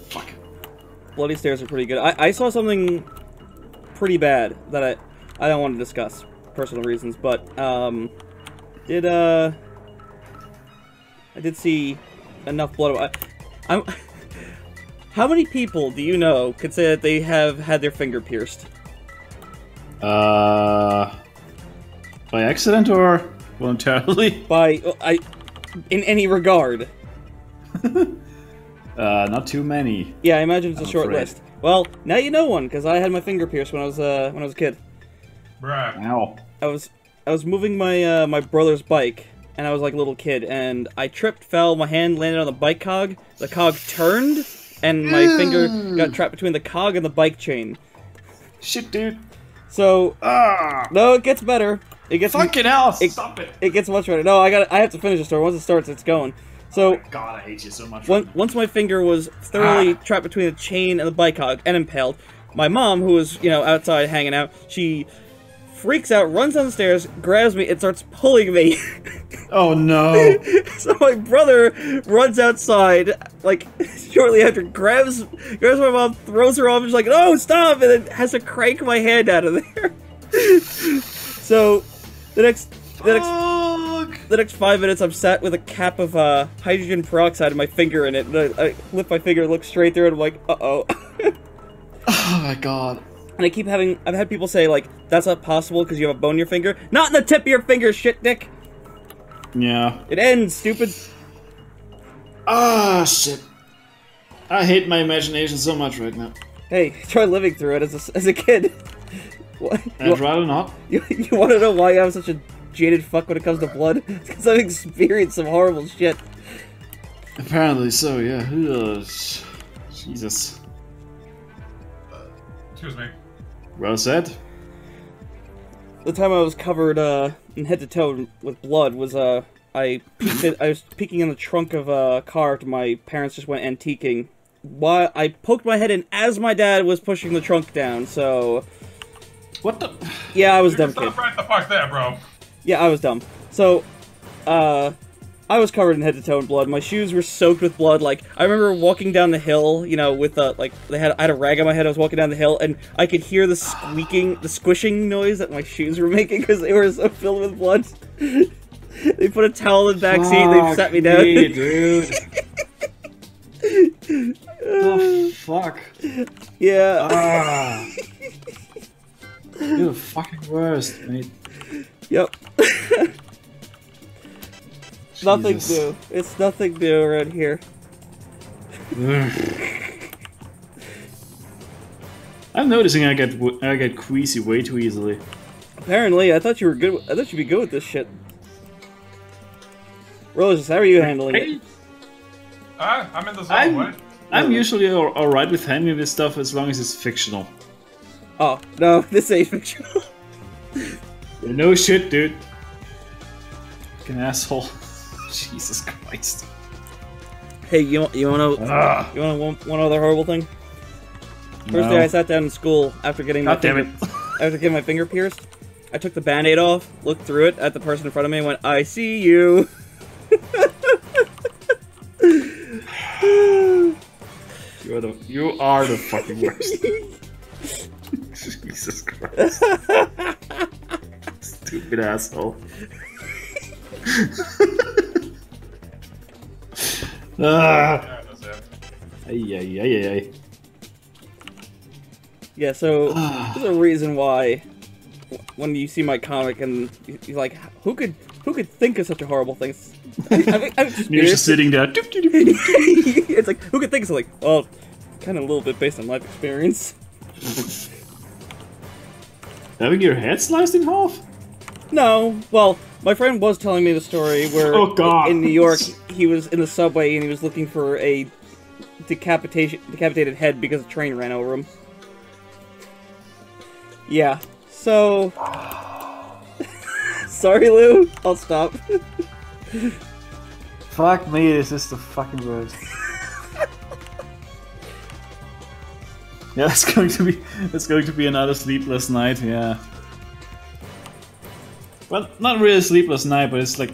Fuck. Bloody Stairs are pretty good. I saw something pretty bad that I don't want to discuss, personal reasons, but, I did see enough blood. How many people do you know could say that they have had their finger pierced? By accident or voluntarily? In any regard. Not too many. Yeah, I imagine it's a short list. Well, now you know one, because I had my finger pierced when I was a kid. Bruh. Ow. I was moving my my brother's bike, and I was like a little kid, and I tripped, fell, my hand landed on the bike cog, the cog turned, and my finger got trapped between the cog and the bike chain. Shit, dude. So, no, it gets better. It gets fucking hell! Stop it! It gets much better. No, I have to finish the story. Once it starts, it's going. So, oh my God, I hate you so much. Once my finger was thoroughly trapped between the chain and the bike cog and impaled, my mom, who was, outside hanging out, she freaks out, runs down the stairs, grabs me, and starts pulling me. Oh no! So my brother runs outside, like, shortly after, grabs my mom, throws her off, and she's like, "No, stop!" And then has to crank my hand out of there. So, the next 5 minutes, I'm sat with a cap of hydrogen peroxide and my finger in it, and I lift my finger, look straight through it, and I'm like, uh-oh. Oh my god. And I've had people say, like, that's not possible because you have a bone in your finger. Not in the tip of your finger, shit dick! Yeah. It ends, stupid. Ah, shit. I hate my imagination so much right now. Hey, try living through it as a kid. I'd rather not. You want to know why I'm such a jaded fuck when it comes to blood? Because I've experienced some horrible shit. Apparently so, yeah. Ugh. Jesus. Excuse me. Well said. The time I was covered in head to toe with blood was I was peeking in the trunk of a car after my parents just went antiquing. Why I poked my head in as my dad was pushing the trunk down, so... What the... Yeah, I was dumb kid. Stop right the fuck there, bro. Yeah, I was dumb. So, I was covered in head to toe in blood. My shoes were soaked with blood. Like, I remember walking down the hill, with like, I had a rag on my head. I was walking down the hill, and I could hear the squishing noise that my shoes were making because they were so filled with blood. They put a towel in the back seat. They sat me down. Me, dude. Oh fuck. Yeah. Ah. You're the fucking worst, mate. Yep. Nothing new. It's nothing new around here. I'm noticing I get queasy way too easily. Apparently, I thought you were good. I thought you'd be good with this shit. Roses, how are you handling it? I'm in the zone, right? I'm usually alright with handling this stuff as long as it's fictional. Oh, no, this ain't fictional. No shit, dude. Fucking asshole. Jesus Christ. Hey, you wanna one other horrible thing? First day I sat down in school after getting my finger pierced. I took the Band-Aid off, looked through it at the person in front of me, and went, "I see you." You are the fucking worst. Jesus Christ. Stupid asshole. Yeah, that's it. Ay. Yeah, so there's a reason why when you see my comic and you're like, who could think of such a horrible thing? You're just sitting there. It's like, who could think of something? Well, kind of a little bit based on life experience. Having your head sliced in half? No, well, my friend was telling me the story where in New York he was in the subway and he was looking for a decapitated head because a train ran over him. Yeah, so... Sorry, Lou. I'll stop. Fuck me, this is the fucking worst. Yeah, it's going to be another sleepless night, yeah. Well, not really a sleepless night, but it's like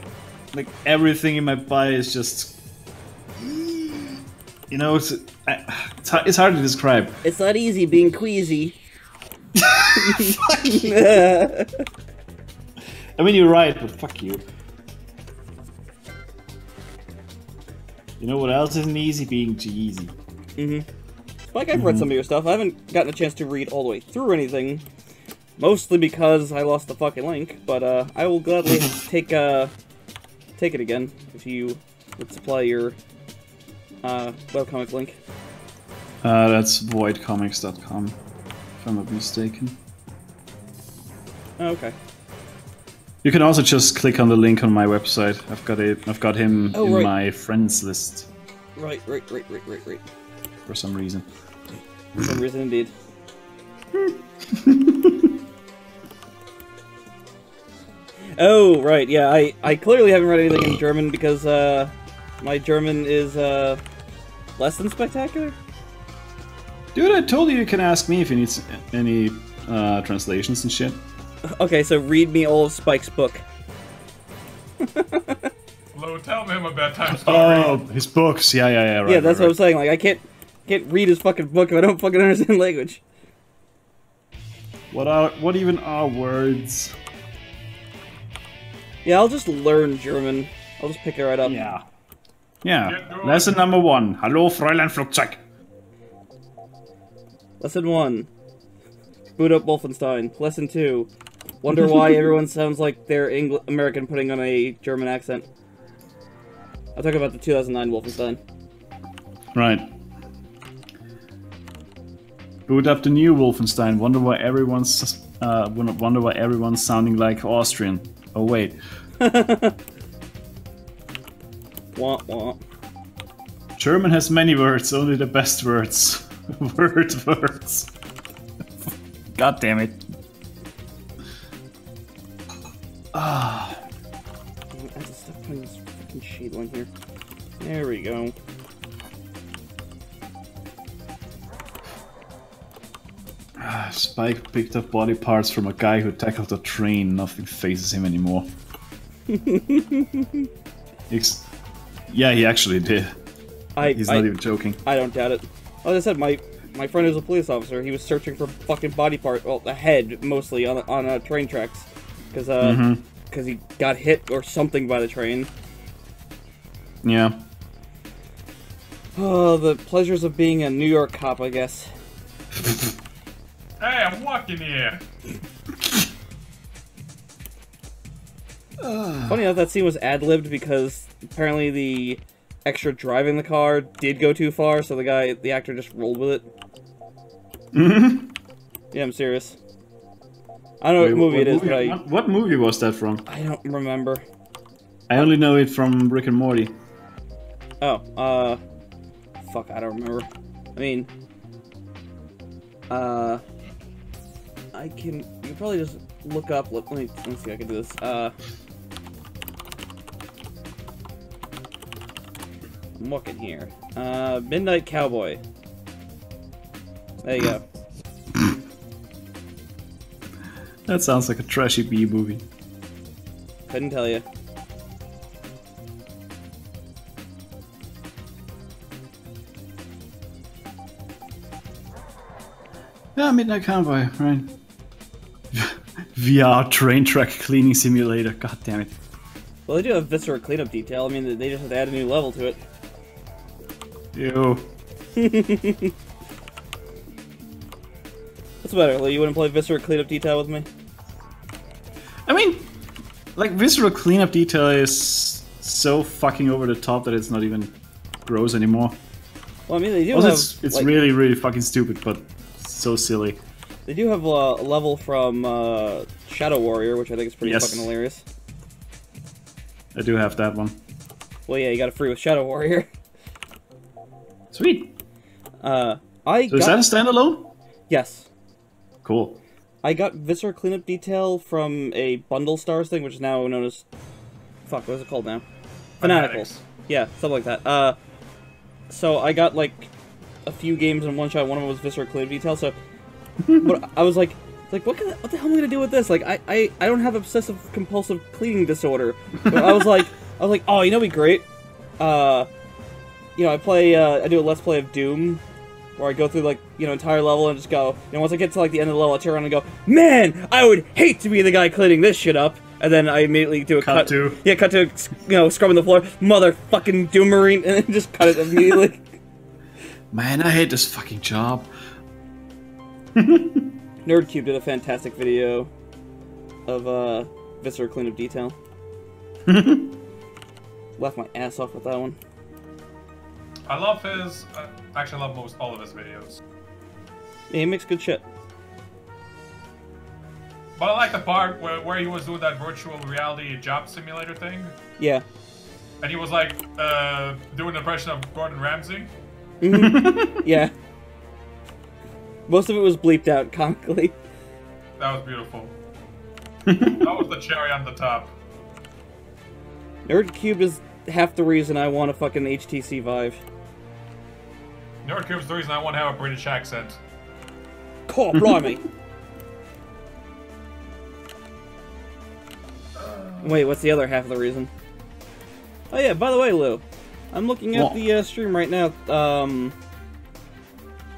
everything in my body is just... You know, it's hard to describe. It's not easy being queasy. I mean, you're right, but fuck you. You know what else isn't easy? Being Jeezy. Like, I've read some of your stuff. I haven't gotten a chance to read all the way through anything. Mostly because I lost the fucking link, but I will gladly take it again if you would supply your webcomic link. That's voidcomics.com, if I'm not mistaken. Oh, okay. You can also just click on the link on my website. I've got him in my friends list. Right. For some reason. For some reason, indeed. Oh, right, yeah, I clearly haven't read anything in German because, my German is, less than spectacular? Dude, I told you can ask me if you need any translations and shit. Okay, so read me all of Spike's book. Lou, tell him a bedtime story. Oh, his books. Yeah, right. Yeah, that's right. what I'm saying. Like, I can't read his fucking book if I don't fucking understand language. What even are words? Yeah, I'll just learn German. I'll just pick it right up. Yeah. Yeah. Lesson number 1. Hallo, Fräulein Flugzeug. Lesson 1. Boot up Wolfenstein. Lesson 2. Wonder why everyone sounds like they're American putting on a German accent. I'm talking about the 2009 Wolfenstein. Right. Boot up the new Wolfenstein. Wonder why everyone's sounding like Austrian. Oh wait. Wah, wah. German has many words, only the best words. Words. God damn it. I have to stop putting this fucking sheet on here. There we go. Spike picked up body parts from a guy who tackled a train. Nothing phases him anymore. Yeah, he actually did. He's not even joking. I don't doubt it. Like I said, my friend who's a police officer, he was searching for fucking body part, well, the head mostly on train tracks, because he got hit or something by the train. Yeah. Oh, the pleasures of being a New York cop, I guess. Hey, I'm walking here. Funny enough, that scene was ad-libbed because apparently the extra driving the car did go too far, so the actor just rolled with it. Mm-hmm. Yeah, I'm serious. I don't know what movie it is, but What movie was that from? I don't remember. I only know it from Rick and Morty. Oh, fuck, I don't remember. I mean, you can probably just look up, let me see if I can do this, I'm looking here. Midnight Cowboy. There you go. That sounds like a trashy B movie. Couldn't tell you. Yeah, Midnight Cowboy, right. VR train track cleaning simulator, god damn it. Well, they do have Viscera cleanup detail. I mean, they just have to add a new level to it. Ew. What's better, Lee? You wouldn't play Viscera cleanup detail with me? I mean, like, visceral cleanup detail is so fucking over the top that it's not even gross anymore. Well, I mean, they do also, have... It's like, really, really fucking stupid, but so silly. They do have a level from Shadow Warrior, which I think is pretty fucking hilarious. I do have that one. Well, yeah, you got it free with Shadow Warrior. Sweet. Is that a standalone? Yes. Cool. I got Viscera Cleanup Detail from a Bundle Stars thing, which is now known as... Fuck, what is it called now? Fanaticals. Yeah, something like that. So I got, like, a few games in one shot. One of them was Viscera Cleanup Detail, so... but I was like, what the hell am I gonna do with this? Like, I don't have obsessive-compulsive cleaning disorder. But I was like, oh, you know what'd be great? You know, I do a Let's Play of Doom, where I go through, like, you know, entire level and just go, you know, once I get to, like, the end of the level, I turn around and go, man, I would hate to be the guy cleaning this shit up. And then I immediately do a cut to... Yeah, cut to, you know, scrubbing the floor, motherfucking Doom Marine, and then just cut it immediately. Man, I hate this fucking job. NerdCube did a fantastic video of, Viscera Cleanup Detail. Left my ass off with that one. I love his... actually, I love most all of his videos. Yeah, he makes good shit. But I like the part where he was doing that virtual reality job simulator thing. Yeah. And he was like, doing an impression of Gordon Ramsay. Mm-hmm. Yeah. Most of it was bleeped out comically. That was beautiful. That was the cherry on the top. NerdCube is half the reason I want a fucking HTC Vive. Nerdcube's the reason I want to have a British accent. Oh, blimey. Wait, what's the other half of the reason? Oh yeah, by the way, Lou, I'm looking at the stream right now,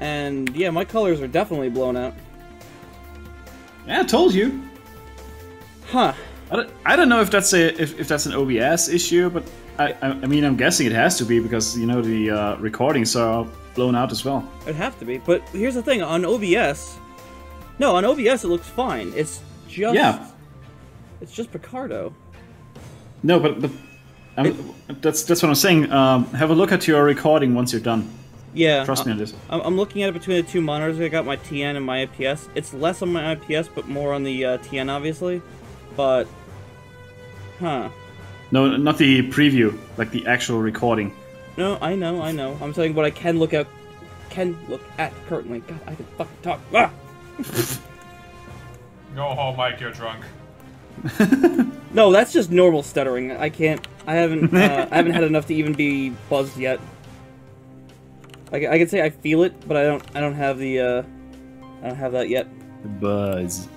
and yeah, my colors are definitely blown out. Yeah, I told you. Huh. I don't know if that's if that's an OBS issue, but I mean, I'm guessing it has to be because, you know, the recordings are blown out as well. It'd have to be, but here's the thing, on OBS... No, on OBS it looks fine. It's just... Yeah. It's just Picardo. No, but that's what I'm saying. Have a look at your recording once you're done. Yeah. Trust me on this. I'm looking at it between the two monitors. I got my TN and my IPS. It's less on my IPS, but more on the TN, obviously. But... Huh. No, not the preview, like the actual recording. No, I know. I'm saying what I can look at currently. God, I can fucking talk. Ah! Go home, Mike, you're drunk. No, that's just normal stuttering. I haven't had enough to even be buzzed yet. I can say I feel it, but I don't have that yet. Buzz.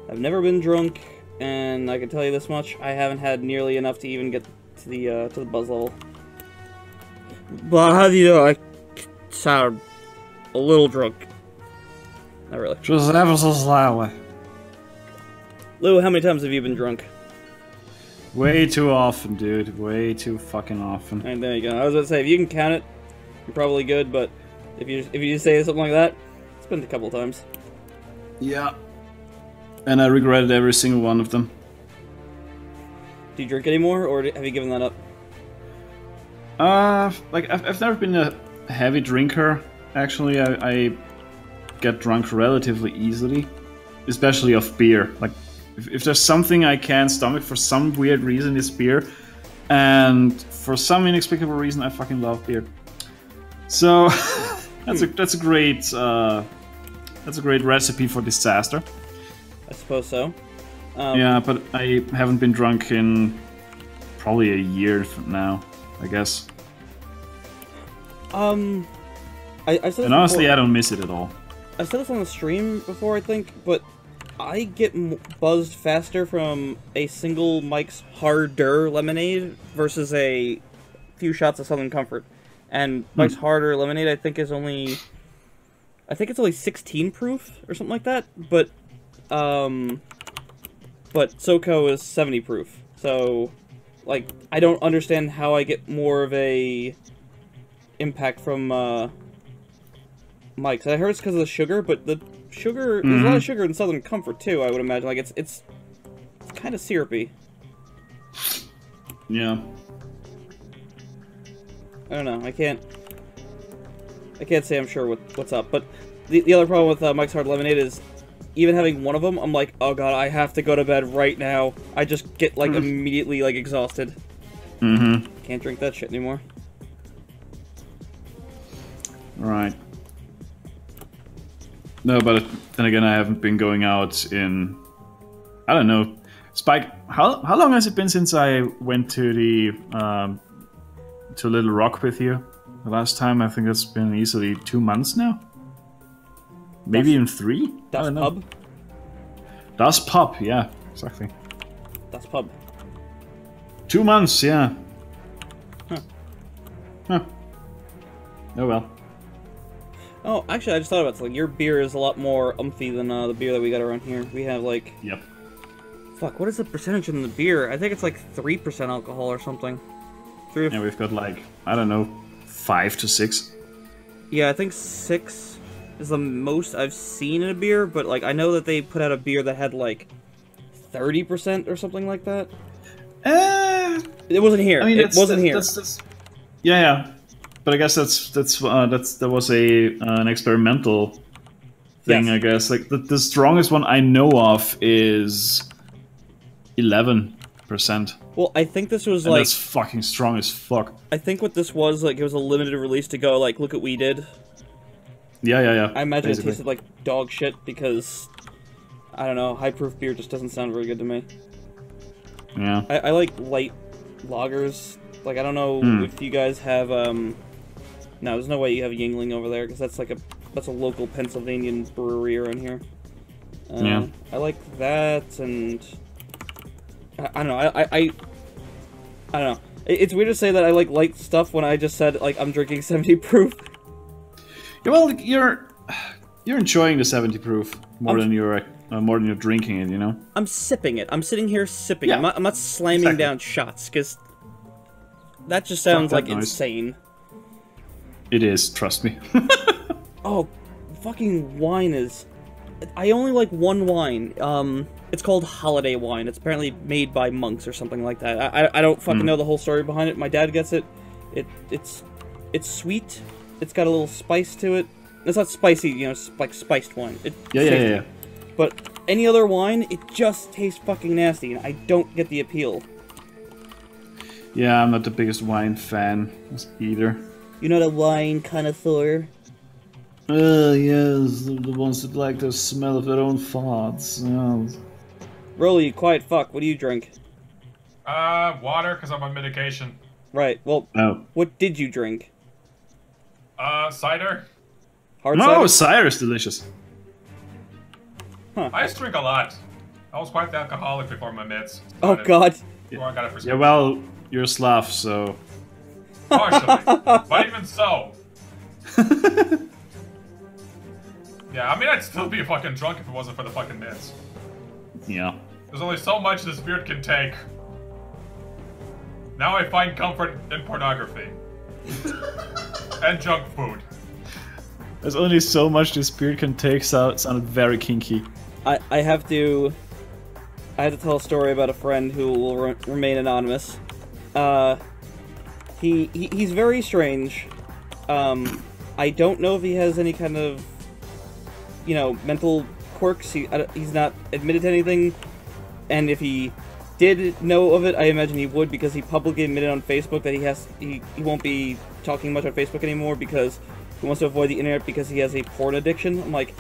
I've never been drunk, and I can tell you this much: I haven't had nearly enough to even get to the buzz level. But how do you know? I sound a little drunk. Not really. Just ever so slightly. Lou, how many times have you been drunk? Way too often, dude. Way too fucking often. And there you go. I was about to say, if you can count it, you're probably good. But if you say something like that, it's been a couple of times. Yeah. And I regretted every single one of them. Do you drink anymore, or have you given that up? Like I've never been a heavy drinker. Actually, I get drunk relatively easily, especially of beer. Like if there's something I can't stomach for some weird reason, it's beer, and for some inexplicable reason, I fucking love beer. So that's a great recipe for disaster. I suppose so. Yeah, but I haven't been drunk in probably a year now, I guess. I said and honestly, before, I don't miss it at all. I said this on the stream before, I think, but I get buzzed faster from a single Mike's Harder lemonade versus a few shots of Southern Comfort. And Mike's Harder lemonade, I think, is only... I think it's only 16 proof or something like that, but SoCo is 70 proof. So, like, I don't understand how I get more of a impact from Mike's. I heard it's because of the sugar, but the sugar, there's a lot of sugar in Southern Comfort too, I would imagine. Like, it's kind of syrupy. Yeah. I don't know. I can't say I'm sure what's up. But the other problem with Mike's Hard Lemonade is, even having one of them, I'm like, oh god, I have to go to bed right now. I just get, like, immediately, like, exhausted. Can't drink that shit anymore. Right. No, but then again, I haven't been going out in... I don't know. Spike, how long has it been since I went to the... to Little Rock with you? The last time, I think it's been easily 2 months now? Maybe even 3? Das Pub? Das Pub, yeah, exactly. Das Pub. 2 months, yeah. Huh. Huh. Oh well. Oh, actually, I just thought about it. Like, your beer is a lot more umphy than the beer that we got around here. We have, like... Yep. Fuck, what is the percentage in the beer? I think it's, like, 3% alcohol or something. Yeah, we've got, like, I don't know, 5 to 6. Yeah, I think 6 is the most I've seen in a beer, but, like, I know that they put out a beer that had, like, 30% or something like that. It wasn't here. I mean, it wasn't here. Yeah. But I guess that was an experimental thing. Yes. I guess like the strongest one I know of is 11%. Well, I think this was and like that's fucking strong as fuck. I think what this was like, it was a limited release to go like, look what we did. Yeah. I imagine basically. It tasted like dog shit because I don't know, high proof beer just doesn't sound very good to me. Yeah. I like light lagers. Like I don't know if you guys have No, there's no way you have Yingling over there, because that's a local Pennsylvanian brewery around here. Yeah. I like that, and I don't know. I don't know. It's weird to say that I like light stuff when I just said like I'm drinking 70 proof. Yeah, well, you're enjoying the 70 proof more than you're drinking it, you know. I'm sipping it. I'm sitting here sipping. Yeah. I'm not slamming down shots because that just sounds like noise. insane. It is, trust me. Oh, fucking wine is... I only like one wine. It's called holiday wine. It's apparently made by monks or something like that. I don't fucking know the whole story behind it. My dad gets it. It's sweet. It's got a little spice to it. It's not spicy, you know, like spiced wine. Yeah. But any other wine, it just tastes fucking nasty, and I don't get the appeal. Yeah, I'm not the biggest wine fan either. You're not a wine connoisseur? Yes, the ones that like the smell of their own farts. Yeah. Rolly, quiet fuck, what do you drink? Water, because I'm on medication. Right, well, what did you drink? Cider. Hard cider? cider? Cider is delicious. Huh. I used to drink a lot. I was quite the alcoholic before my meds. Oh god. Before I got a Yeah, prescription. well, you're a Slav, so... Partially. But even so. Yeah, I mean, I'd still be fucking drunk if it wasn't for the fucking meds. Yeah. There's only so much this beard can take. Now I find comfort in pornography. And junk food. There's only so much this beard can take, so it sounded very kinky. I have to tell a story about a friend who will remain anonymous. He's very strange. I don't know if he has any kind of, you know, mental quirks. He's not admitted to anything, and if he did know of it, I imagine he would, because he publicly admitted on Facebook that he won't be talking much on Facebook anymore because he wants to avoid the internet because he has a porn addiction. I'm like,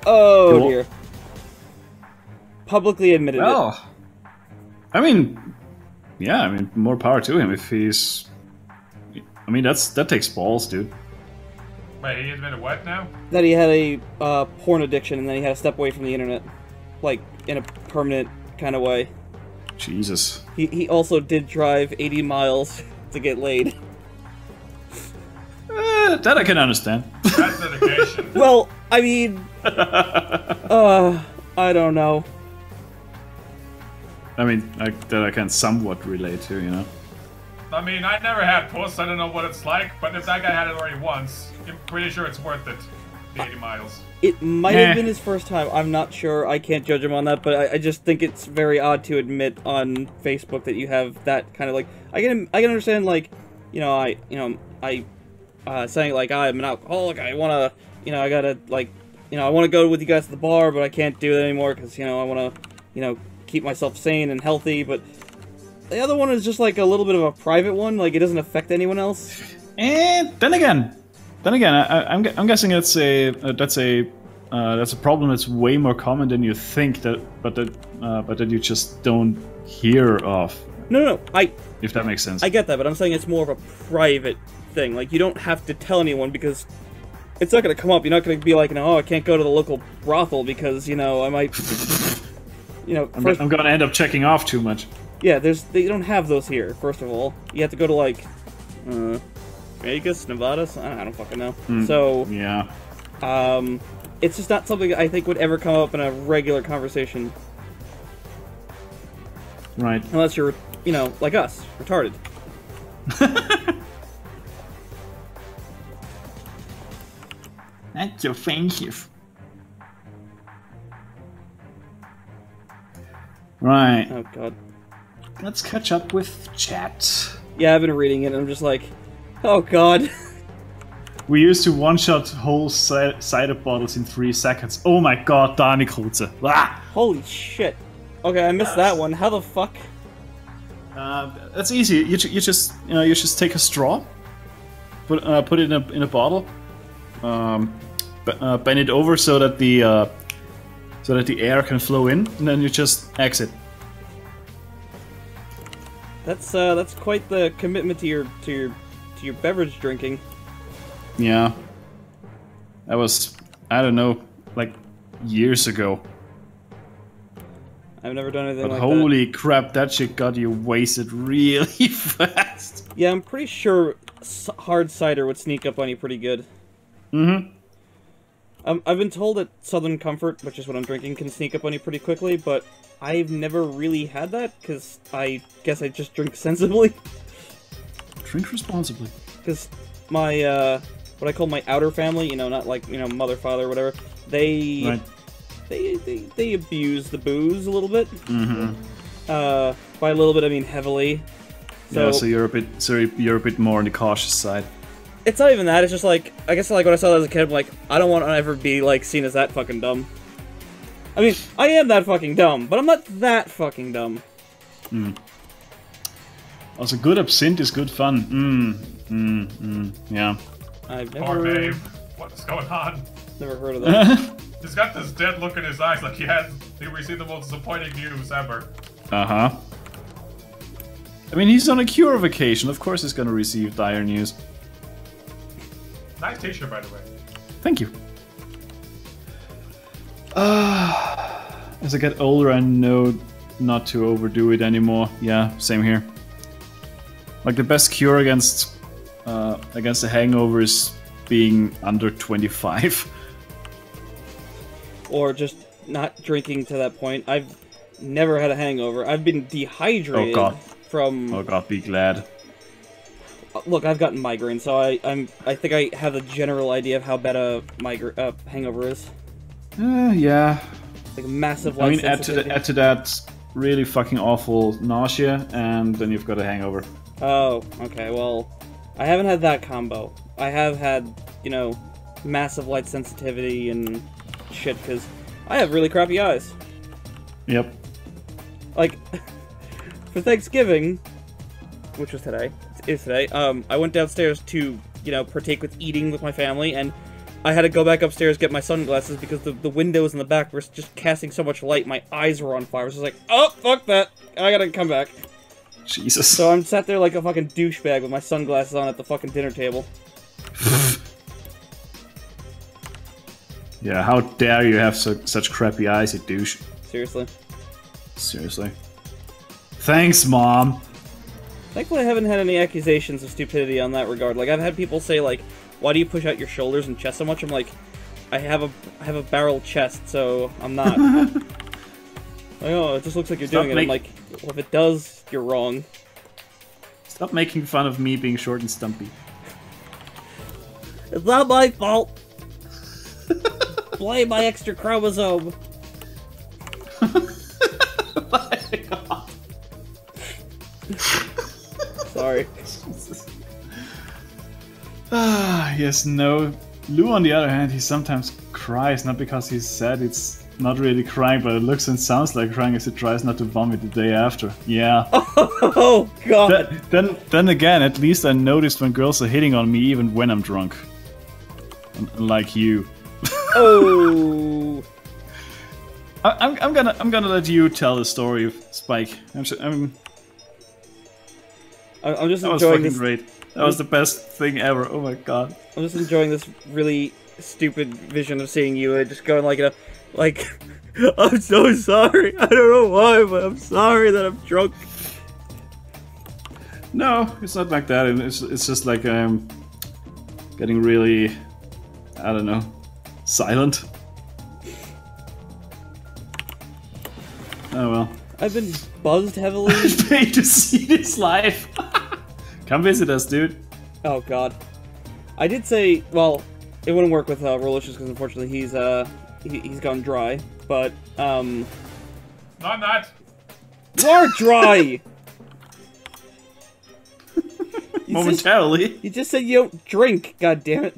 oh dear. Publicly admitted it. I mean, yeah, I mean, more power to him if he's... I mean, that takes balls, dude. Wait, he admitted what now? That he had a porn addiction and then he had to step away from the internet. Like, in a permanent kind of way. Jesus. He also did drive 80 miles to get laid. That I can understand. That's dedication. Well, I mean... I don't know. I mean, that I can somewhat relate to, you know? I mean, I never had puss, I don't know what it's like, but if that guy had it already once, I'm pretty sure it's worth it. The 80 miles. It might have been his first time, I'm not sure, I can't judge him on that, but I just think it's very odd to admit on Facebook that you have that kind of like... I can understand, like, saying, like, I'm an alcoholic, I wanna, I gotta, like, I wanna go with you guys to the bar, but I can't do it anymore, because, I wanna, keep myself sane and healthy, but the other one is just, like, a little bit of a private one, like, it doesn't affect anyone else. And then again, I'm guessing that's a problem that's way more common than you think, but that you just don't hear of. No, if that makes sense. I get that, but I'm saying it's more of a private thing. Like, you don't have to tell anyone because it's not going to come up. You're not going to be like, I can't go to the local brothel because, I might, I'm going to end up checking off too much. Yeah, they don't have those here, first of all. You have to go to, like, Vegas, Nevada? I don't fucking know. So, yeah. It's just not something I think would ever come up in a regular conversation. Right. Unless you're, like us, retarded. That's offensive. Right. Oh, God. Let's catch up with chat. Yeah, I've been reading it, and I'm just like, oh, God. We used to one-shot whole cider bottles in 3 seconds. Oh my god, Dani Krutze. Ah! Holy shit. Okay, I missed that one. How the fuck? That's easy. You just take a straw, put it in a bottle, bend it over so that the air can flow in, and then you just exit. That's quite the commitment to your beverage drinking. Yeah. That was, I don't know, like years ago. I've never done anything But like holy crap, that shit got you wasted really fast. Yeah, I'm pretty sure hard cider would sneak up on you pretty good. Mm-hmm. I've been told that Southern Comfort, which is what I'm drinking, can sneak up on you pretty quickly, but I've never really had that, because I guess I just drink sensibly. Drink responsibly. Because my, what I call my outer family, you know, not like, you know, mother, father, whatever, they... Right. They abuse the booze a little bit. Mm-hmm. By a little bit, I mean heavily. So, yeah, so you're a bit more on the cautious side. It's not even that, it's just like, I guess like when I saw that as a kid, I'm like, I don't want to ever be like seen as that fucking dumb. I mean, I am that fucking dumb, but I'm not that fucking dumb. Also, good absinthe is good fun. Yeah. I've Poor never... Dave. What's going on? Never heard of that. He's got this dead look in his eyes like he received the most disappointing news ever. Uh-huh. I mean, he's on a cure vacation. Of course he's gonna receive dire news. Nice t-shirt, by the way. Thank you. As I get older, I know not to overdo it anymore. Yeah, same here. Like, the best cure against a hangover is being under 25. Or just not drinking to that point. I've never had a hangover. I've been dehydrated from... Oh god, be glad. Look, I've gotten migraine, so I think I have a general idea of how bad a hangover is. Yeah. Like a massive I light mean, add to that really fucking awful nausea, and then you've got a hangover. Oh, okay, well, I haven't had that combo. I have had, you know, massive light sensitivity and shit, because I have really crappy eyes. Yep. Like, for Thanksgiving, which was today, I went downstairs to, you know, partake with eating with my family, and I had to go back upstairs get my sunglasses because the windows in the back were just casting so much light, my eyes were on fire. I was just like, oh, fuck that, I gotta come back. Jesus. So I'm sat there like a fucking douchebag with my sunglasses on at the fucking dinner table. Yeah, how dare you have such crappy eyes, you douche. Seriously. Seriously. Thanks, Mom. Thankfully I haven't had any accusations of stupidity on that regard. Like, I've had people say, like, why do you push out your shoulders and chest so much? I'm like, I have a barrel chest, so I'm not. Like, oh, it just looks like you're doing it. I'm like, well, if it does, you're wrong. Stop making fun of me being short and stumpy. It's not my fault. Blame my extra chromosome. My God. Sorry. Yes, no. Lou, on the other hand, he sometimes cries, not because he's sad, it's not really crying, but it looks and sounds like crying as he tries not to vomit the day after. Yeah. Oh, God. Then again, at least I noticed when girls are hitting on me even when I'm drunk. Unlike you. Oh. I'm gonna let you tell the story of Spike. I'm just enjoying this. Great. That was the best thing ever. Oh my god. I'm just enjoying this really stupid vision of seeing you just going like, I'm so sorry. I don't know why, but I'm sorry that I'm drunk. No, it's not like that. It's just like I'm getting really, I don't know, silent. Oh well. I've been buzzed heavily. Paid to see this live. Come visit us, dude. Oh god. I did say, well, it wouldn't work with Rolicious because unfortunately he's gone dry. But No, I'm not. you are dry. Momentarily. You just said you don't drink. God damn it.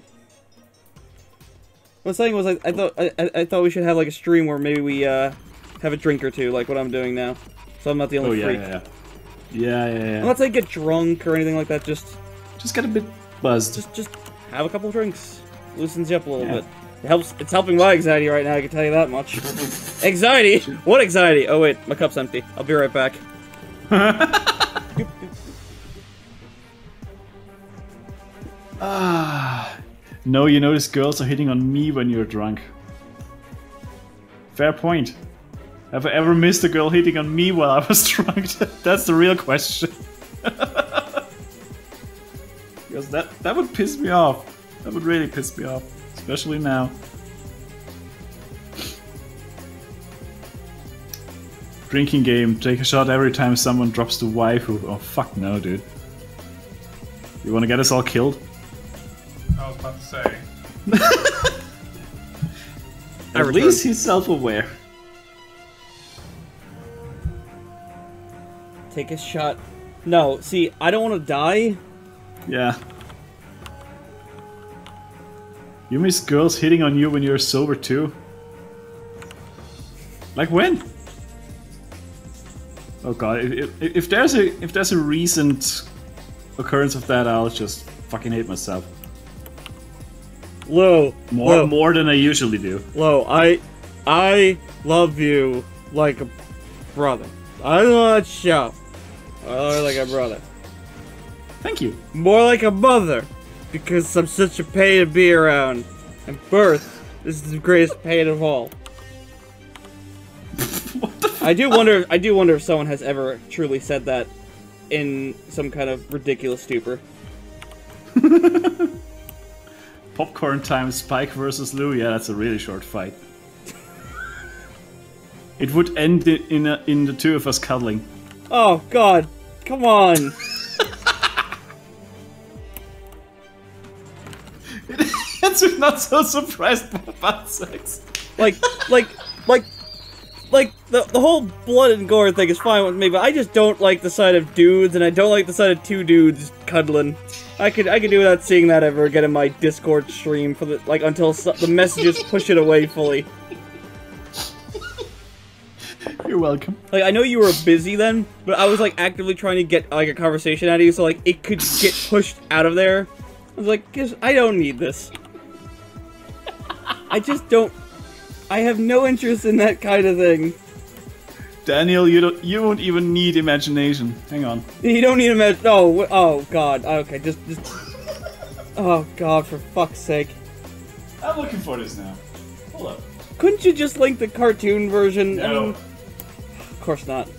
What I'm saying was I thought we should have like a stream where maybe we have a drink or two, like what I'm doing now. So I'm not the only freak. Yeah. I'm not saying get drunk or anything like that. Just get a bit buzzed. Just have a couple drinks. Loosens you up a little bit. It helps. It's helping my anxiety right now. I can tell you that much. Anxiety? What anxiety? Oh wait, my cup's empty. I'll be right back. No, you notice girls are hitting on me when you're drunk. Fair point. Have I ever missed a girl hitting on me while I was drunk? That's the real question. Because that would piss me off. That would really piss me off. Especially now. Drinking game. Take a shot every time someone drops the waifu. Oh fuck no, dude. You wanna get us all killed? I was about to say. At least he's self-aware. Take a shot. No, see, I don't want to die. Yeah. You miss girls hitting on you when you're sober too? Like when? Oh god, if there's a recent occurrence of that, I'll just fucking hate myself. Lo, more than I usually do. Lo, I love you like a brother. I don't want to show. I love you like a brother. Thank you. More like a mother, because I'm such a pain to be around. And birth is the greatest pain of all. What the fuck? I do wonder if someone has ever truly said that in some kind of ridiculous stupor. Popcorn time, Spike versus Lou. Yeah, that's a really short fight. It would end in the two of us cuddling. Oh god, come on. It's not so surprised about sex. Like the whole blood and gore thing is fine with me, but I just don't like the sight of dudes, and I don't like the sight of two dudes cuddling. I could do without seeing that ever again in my Discord stream for the until the messages push it away fully. You're welcome. Like, I know you were busy then, but I was like actively trying to get like a conversation out of you, so like it could get pushed out of there. I was like, I don't need this. I just don't. I have no interest in that kind of thing. Daniel, you won't even need imagination. Hang on. You don't need imagine. Oh god. Okay, just. Oh god, for fuck's sake. I'm looking for this now. Hold up. Couldn't you just link the cartoon version? No. I mean, of course not.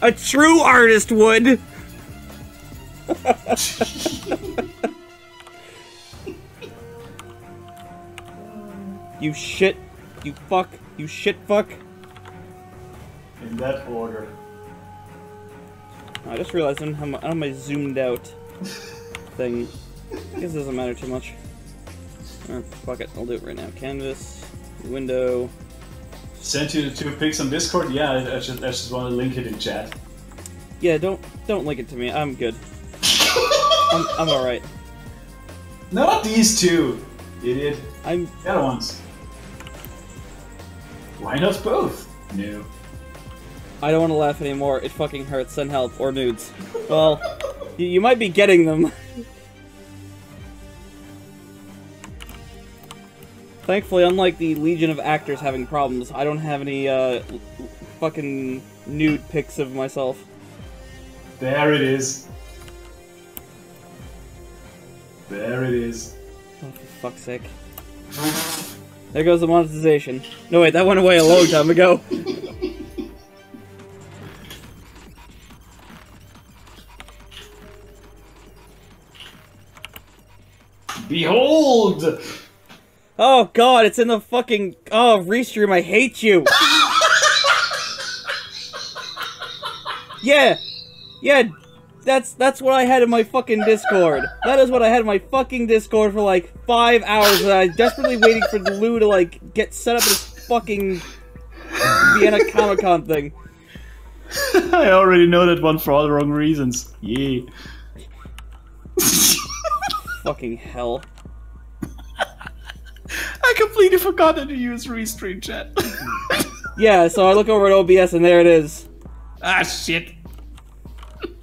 A true artist would. You shit. You fuck. You shit fuck. In that order. I just realized I don't have my zoomed out thing. I guess it doesn't matter too much. Fuck it, I'll do it right now. Canvas, window. Sent you the two pics on Discord? Yeah, I just want to link it in chat. Yeah, don't link it to me. I'm good. I'm alright. Not these two, idiot. I'm The other ones. Why not both? No. I don't want to laugh anymore. It fucking hurts. Send help or nudes. Well, you might be getting them. Thankfully, unlike the legion of actors having problems, I don't have any fucking nude pics of myself. There it is. There it is. Oh, for fuck's sake. There goes the monetization. No, wait, that went away a long time ago. Behold! Oh god, it's in the fucking... Oh, Restream, I hate you! Yeah! Yeah, that's what I had in my fucking Discord. That is what I had in my fucking Discord for like 5 hours, and I was desperately waiting for Lou to like get set up this fucking Vienna Comic-Con thing. I already know that one for all the wrong reasons. Yeah. Fucking hell. I completely forgot to use Restream chat. Yeah, so I look over at OBS and there it is. Ah, shit.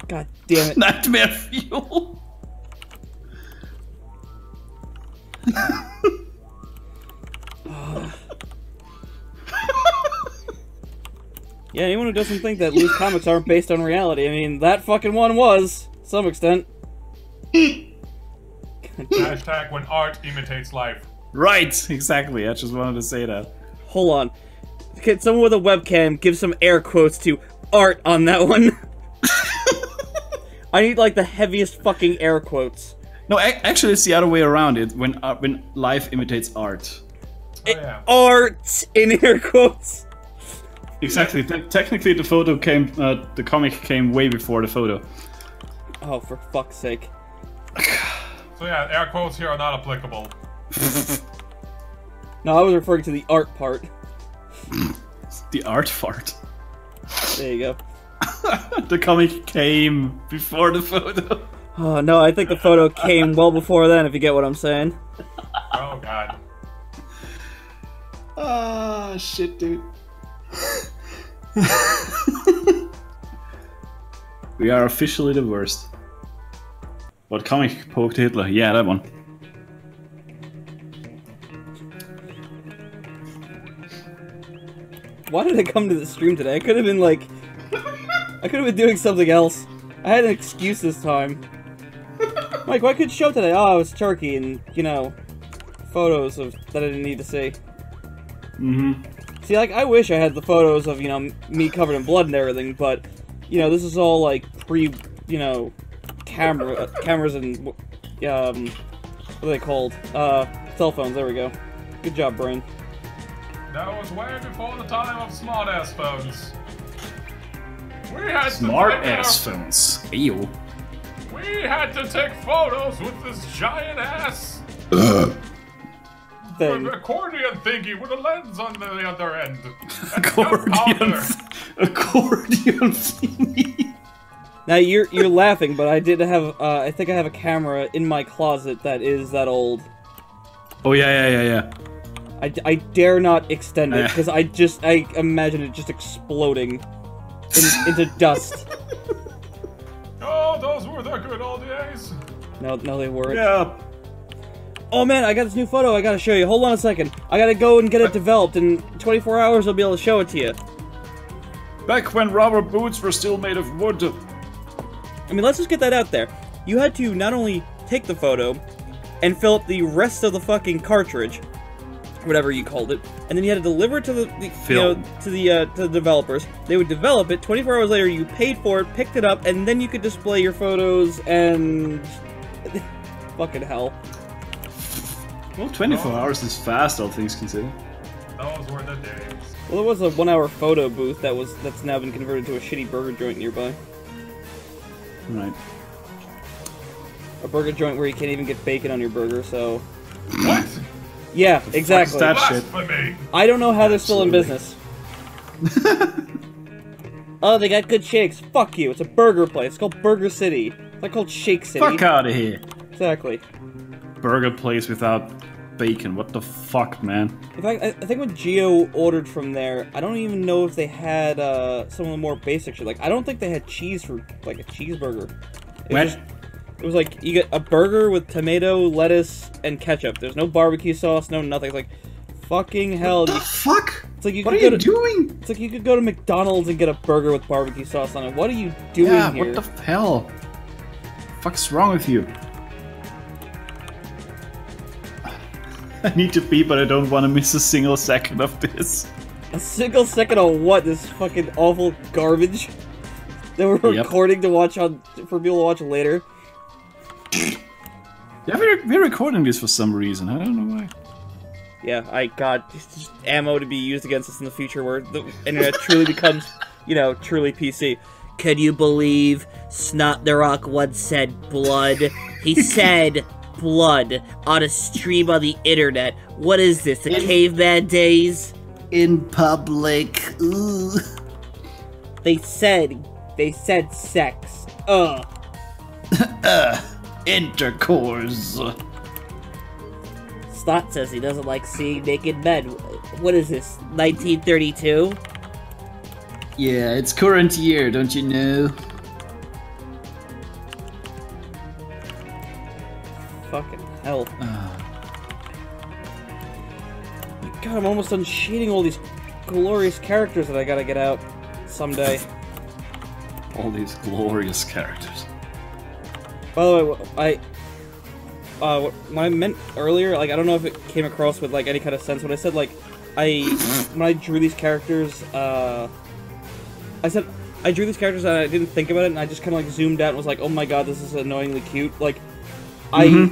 God damn it. Nightmare fuel. Yeah, anyone who doesn't think that loose comics aren't based on reality, I mean, that fucking one was, to some extent. Hashtag when art imitates life. Right, exactly. I just wanted to say that. Hold on. Can someone with a webcam give some air quotes to art on that one? I need like the heaviest fucking air quotes. No, actually, it's the other way around. It when life imitates art. Oh, yeah. Art in air quotes. Exactly. Technically, the photo came. The comic came way before the photo. Oh, for fuck's sake. So yeah, air quotes here are not applicable. No, I was referring to the art part. The art fart. There you go. The comic came before the photo. Oh no, I think the photo came well before then, if you get what I'm saying. Oh god. Ah, shit, dude. We are officially the worst. What comic poked Hitler? Yeah, that one. Why did I come to the stream today? I could have been like... I could have been doing something else. I had an excuse this time. Mike, why could you show today? Oh, it was turkey and, you know, photos of that I didn't need to see. Mm-hmm. See, like, I wish I had the photos of, you know, me covered in blood and everything, but, you know, this is all, like, you know, cameras and, what are they called? Cell phones, there we go. Good job, brain. That was way before the time of smart-ass phones. We had Smart-ass phones. Ew. We had to take photos with this giant-ass Thing. accordion thingy with a lens on the other end. Accordion thingy. Now you're laughing, but I did have I think I have a camera in my closet that is that old. Oh yeah. I dare not extend it because I imagine it just exploding into dust. Oh, those were the good old days. No, they weren't. Yeah. Oh man, I got this new photo I gotta show you. Hold on a second. I gotta go and get it developed. In 24 hours, I'll be able to show it to you. Back when rubber boots were still made of wood. I mean, let's just get that out there. You had to not only take the photo and fill up the rest of the fucking cartridge, whatever you called it, and then you had to deliver it to the developers. They would develop it. 24 hours later, you paid for it, picked it up, and then you could display your photos and fucking hell. Well, 24 hours is fast, all things considered. Those were the days. Well, there was a 1-hour photo booth that's now been converted to a shitty burger joint nearby. Right. A burger joint where you can't even get bacon on your burger, so... What? Yeah, exactly. That shit. Blasphemy. I don't know how they're still in business. Oh, they got good shakes. Fuck you. It's a burger place. It's called Burger City. It's not called Shake City. Fuck out of here. Exactly. Burger place without bacon. What the fuck, man? In fact, I think when Geo ordered from there, I don't even know if they had some of the more basic shit. Like, I don't think they had cheese for, like, a cheeseburger. It was like, you get a burger with tomato, lettuce, and ketchup. There's no barbecue sauce, no nothing. It's like, fucking hell. What the fuck? It's like you what could are you doing? It's like you could go to McDonald's and get a burger with barbecue sauce on it. What are you doing here? Yeah, what the hell? What the fuck's wrong with you? I need to pee, but I don't want to miss a single second of this. A single second of what? This fucking awful garbage that we're recording to watch for people to watch later. Yeah, we're recording this for some reason. I don't know why. Yeah, I got just ammo to be used against us in the future where the internet truly becomes, you know, truly PC. Can you believe Snot the Rock once said blood? He said blood on a stream on the internet. What is this, the caveman days? In public. Ooh. They said sex. Ugh. Intercourse. Slot says he doesn't like seeing naked men. What is this, 1932? Yeah, it's current year, don't you know? Fucking hell. God, I'm almost done shading all these glorious characters that I gotta get out someday. All these glorious characters. By the way, what I meant earlier, like, I don't know if it came across with, like, any kind of sense when I said, like, when I drew these characters, I said, I drew these characters and I didn't think about it, and I just kind of, like, zoomed out and was like, oh my god, this is annoyingly cute. Like, I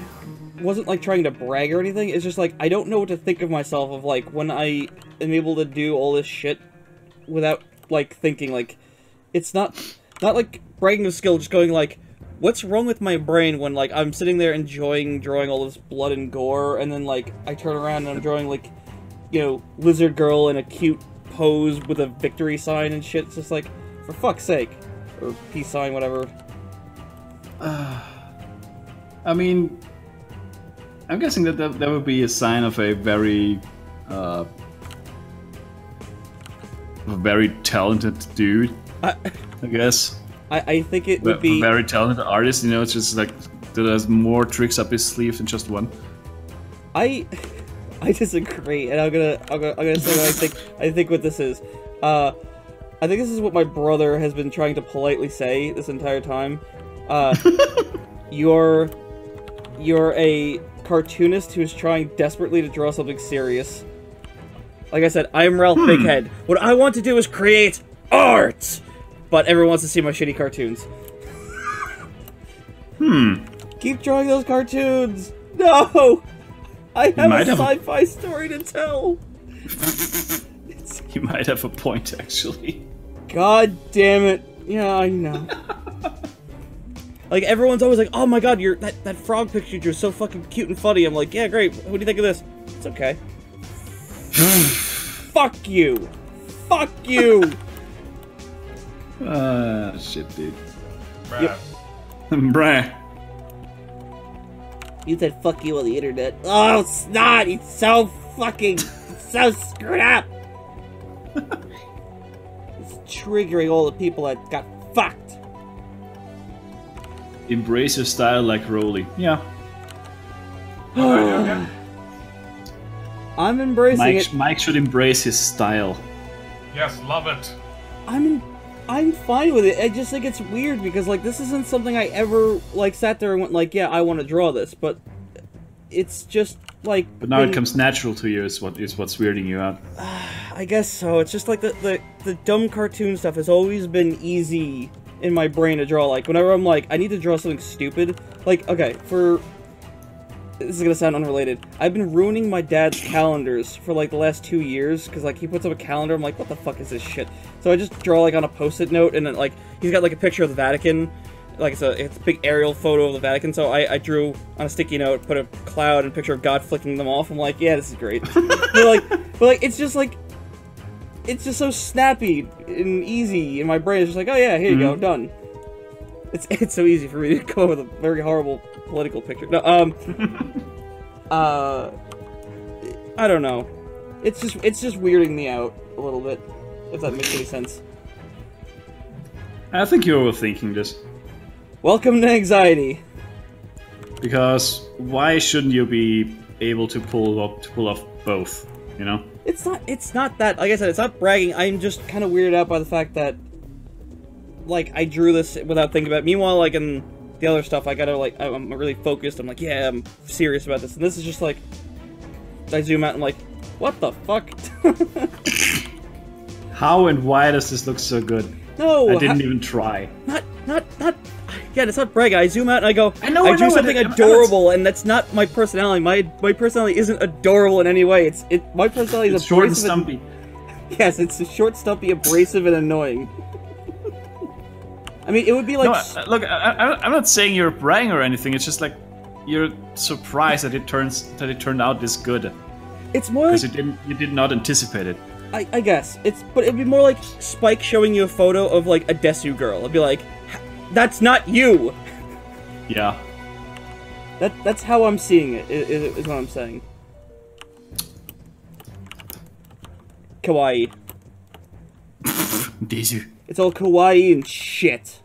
wasn't, like, trying to brag or anything, it's just, like, I don't know what to think of myself of, like, when I am able to do all this shit without, like, thinking, like, it's not like, bragging of skill, just going, like, what's wrong with my brain when, like, I'm sitting there enjoying drawing all this blood and gore, and then, like, I turn around and I'm drawing, like, you know, lizard girl in a cute pose with a victory sign and shit. It's just like, for fuck's sake. Or peace sign, whatever. I mean, I'm guessing that that would be a sign of a very talented dude, I guess. I think it would be... A very talented artist, you know, it's just like, that has more tricks up his sleeve than just one. I disagree, and I'm gonna say what I think what this is. I think this is what my brother has been trying to politely say this entire time. You're a cartoonist who is trying desperately to draw something serious. Like I said, I am Ralph Bighead. What I want to do is create art! But everyone wants to see my shitty cartoons. Keep drawing those cartoons! No! I have a sci-fi story to tell! You might have a point, actually. God damn it. Yeah, I know. Like, everyone's always like, oh my god, that frog picture you drew is so fucking cute and funny. I'm like, yeah, great. What do you think of this? It's okay. Fuck you! Fuck you! Shit, dude. Bruh. Yep. Bruh. You said fuck you on the internet. Oh, it's not! It's so fucking... it's so screwed up! It's triggering all the people that got fucked. Embrace your style like Rolly. Yeah. I'm embracing it. Mike should embrace his style. Yes, love it. I'm fine with it. I just think it's weird because, like, this isn't something I ever, like, sat there and went, like, yeah, I want to draw this, but it's just, like... But now it comes natural to you is what's weirding you out. I guess so. It's just, like, the dumb cartoon stuff has always been easy in my brain to draw. Like, whenever I'm, like, I need to draw something stupid, like, okay, this is gonna sound unrelated. I've been ruining my dad's calendars for, like, the last 2 years, because, like, he puts up a calendar, I'm like, what the fuck is this shit? So I just draw, like, on a post-it note, and then, like, he's got, like, a picture of the Vatican, like, it's a big aerial photo of the Vatican, so I drew on a sticky note, put a cloud and a picture of God flicking them off, I'm like, yeah, this is great. but, it's just, like, it's just so snappy and easy in my brain, it's just like, oh yeah, here you go, done. It's so easy for me to come up with a very horrible political picture. No, I don't know. It's just weirding me out a little bit, if that makes any sense. I think you're overthinking this. Welcome to anxiety. Because why shouldn't you be able to pull off both? You know? It's not that. Like I said, it's not bragging. I'm just kind of weirded out by the fact that, like, I drew this without thinking about it. Meanwhile, like, in the other stuff, I gotta, like, I'm really focused. I'm like, yeah, I'm serious about this. And this is just, like, I zoom out and I'm like, what the fuck? How and why does this look so good? No! I didn't even try. Yeah, it's not bragging. I zoom out and I go, I do something adorable, and that's not my personality. My personality isn't adorable in any way. My personality is short and stumpy. Yes, it's short, stumpy, abrasive, and annoying. I mean, it would be like... No, look, I'm not saying you're bragging or anything. It's just like you're surprised that it turned out this good. It's more like... Because you did not anticipate it. I guess. But it'd be more like Spike showing you a photo of, like, a Desu girl. It'd be like, that's not you! Yeah. That's how I'm seeing it, is what I'm saying. Kawaii. Desu. It's all kawaii and shit.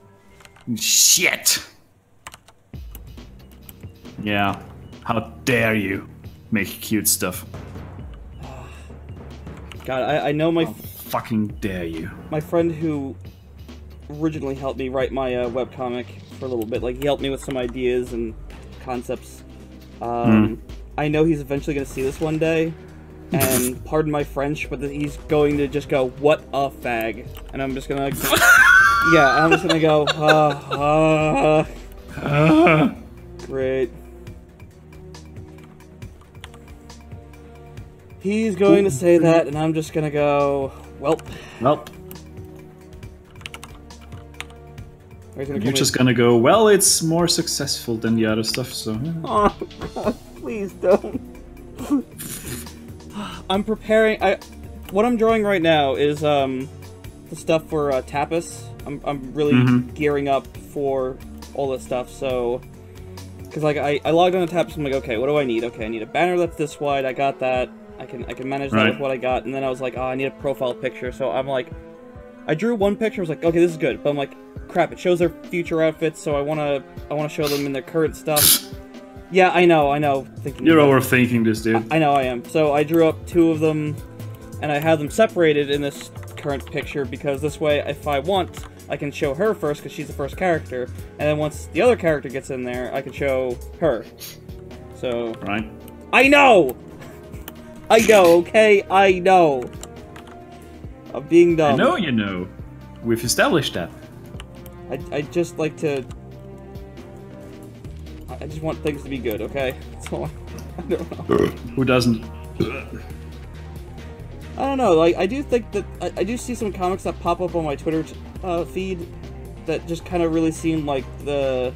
Shit! Yeah. How dare you make cute stuff. God, I know my... How fucking dare you. My friend who originally helped me write my webcomic for a little bit, like, he helped me with some ideas and concepts. I know he's eventually going to see this one day, and pardon my French, but he's going to just go, "What a fag," and I'm just gonna, yeah, I'm just gonna go, great. He's going to say that, and I'm just gonna go, welp. You're just gonna go, well, it's more successful than the other stuff, so... Oh, God, please don't. I'm preparing... What I'm drawing right now is, the stuff for, Tapas. I'm really gearing up for all this stuff, so... Because, like, I logged on to Tapas, I'm like, okay, what do I need? Okay, I need a banner that's this wide, I got that. I can manage that with what I got, and then I was like, oh, I need a profile picture, so I'm like... I drew one picture, I was like, okay, this is good, but I'm like, crap, it shows their future outfits, so I wanna show them in their current stuff. Yeah, I know. You're overthinking this, dude. I know I am. So I drew up 2 of them, and I have them separated in this current picture, because this way, if I want, I can show her first, because she's the first character, and then once the other character gets in there, I can show her. So... Right. I know! Okay? I know! I'm being dumb. I know you know. We've established that. I just like to... I just want things to be good, okay? That's all I don't know. Who doesn't? I don't know, like, I do think that... I do see some comics that pop up on my Twitter feed that just kind of really seem like they're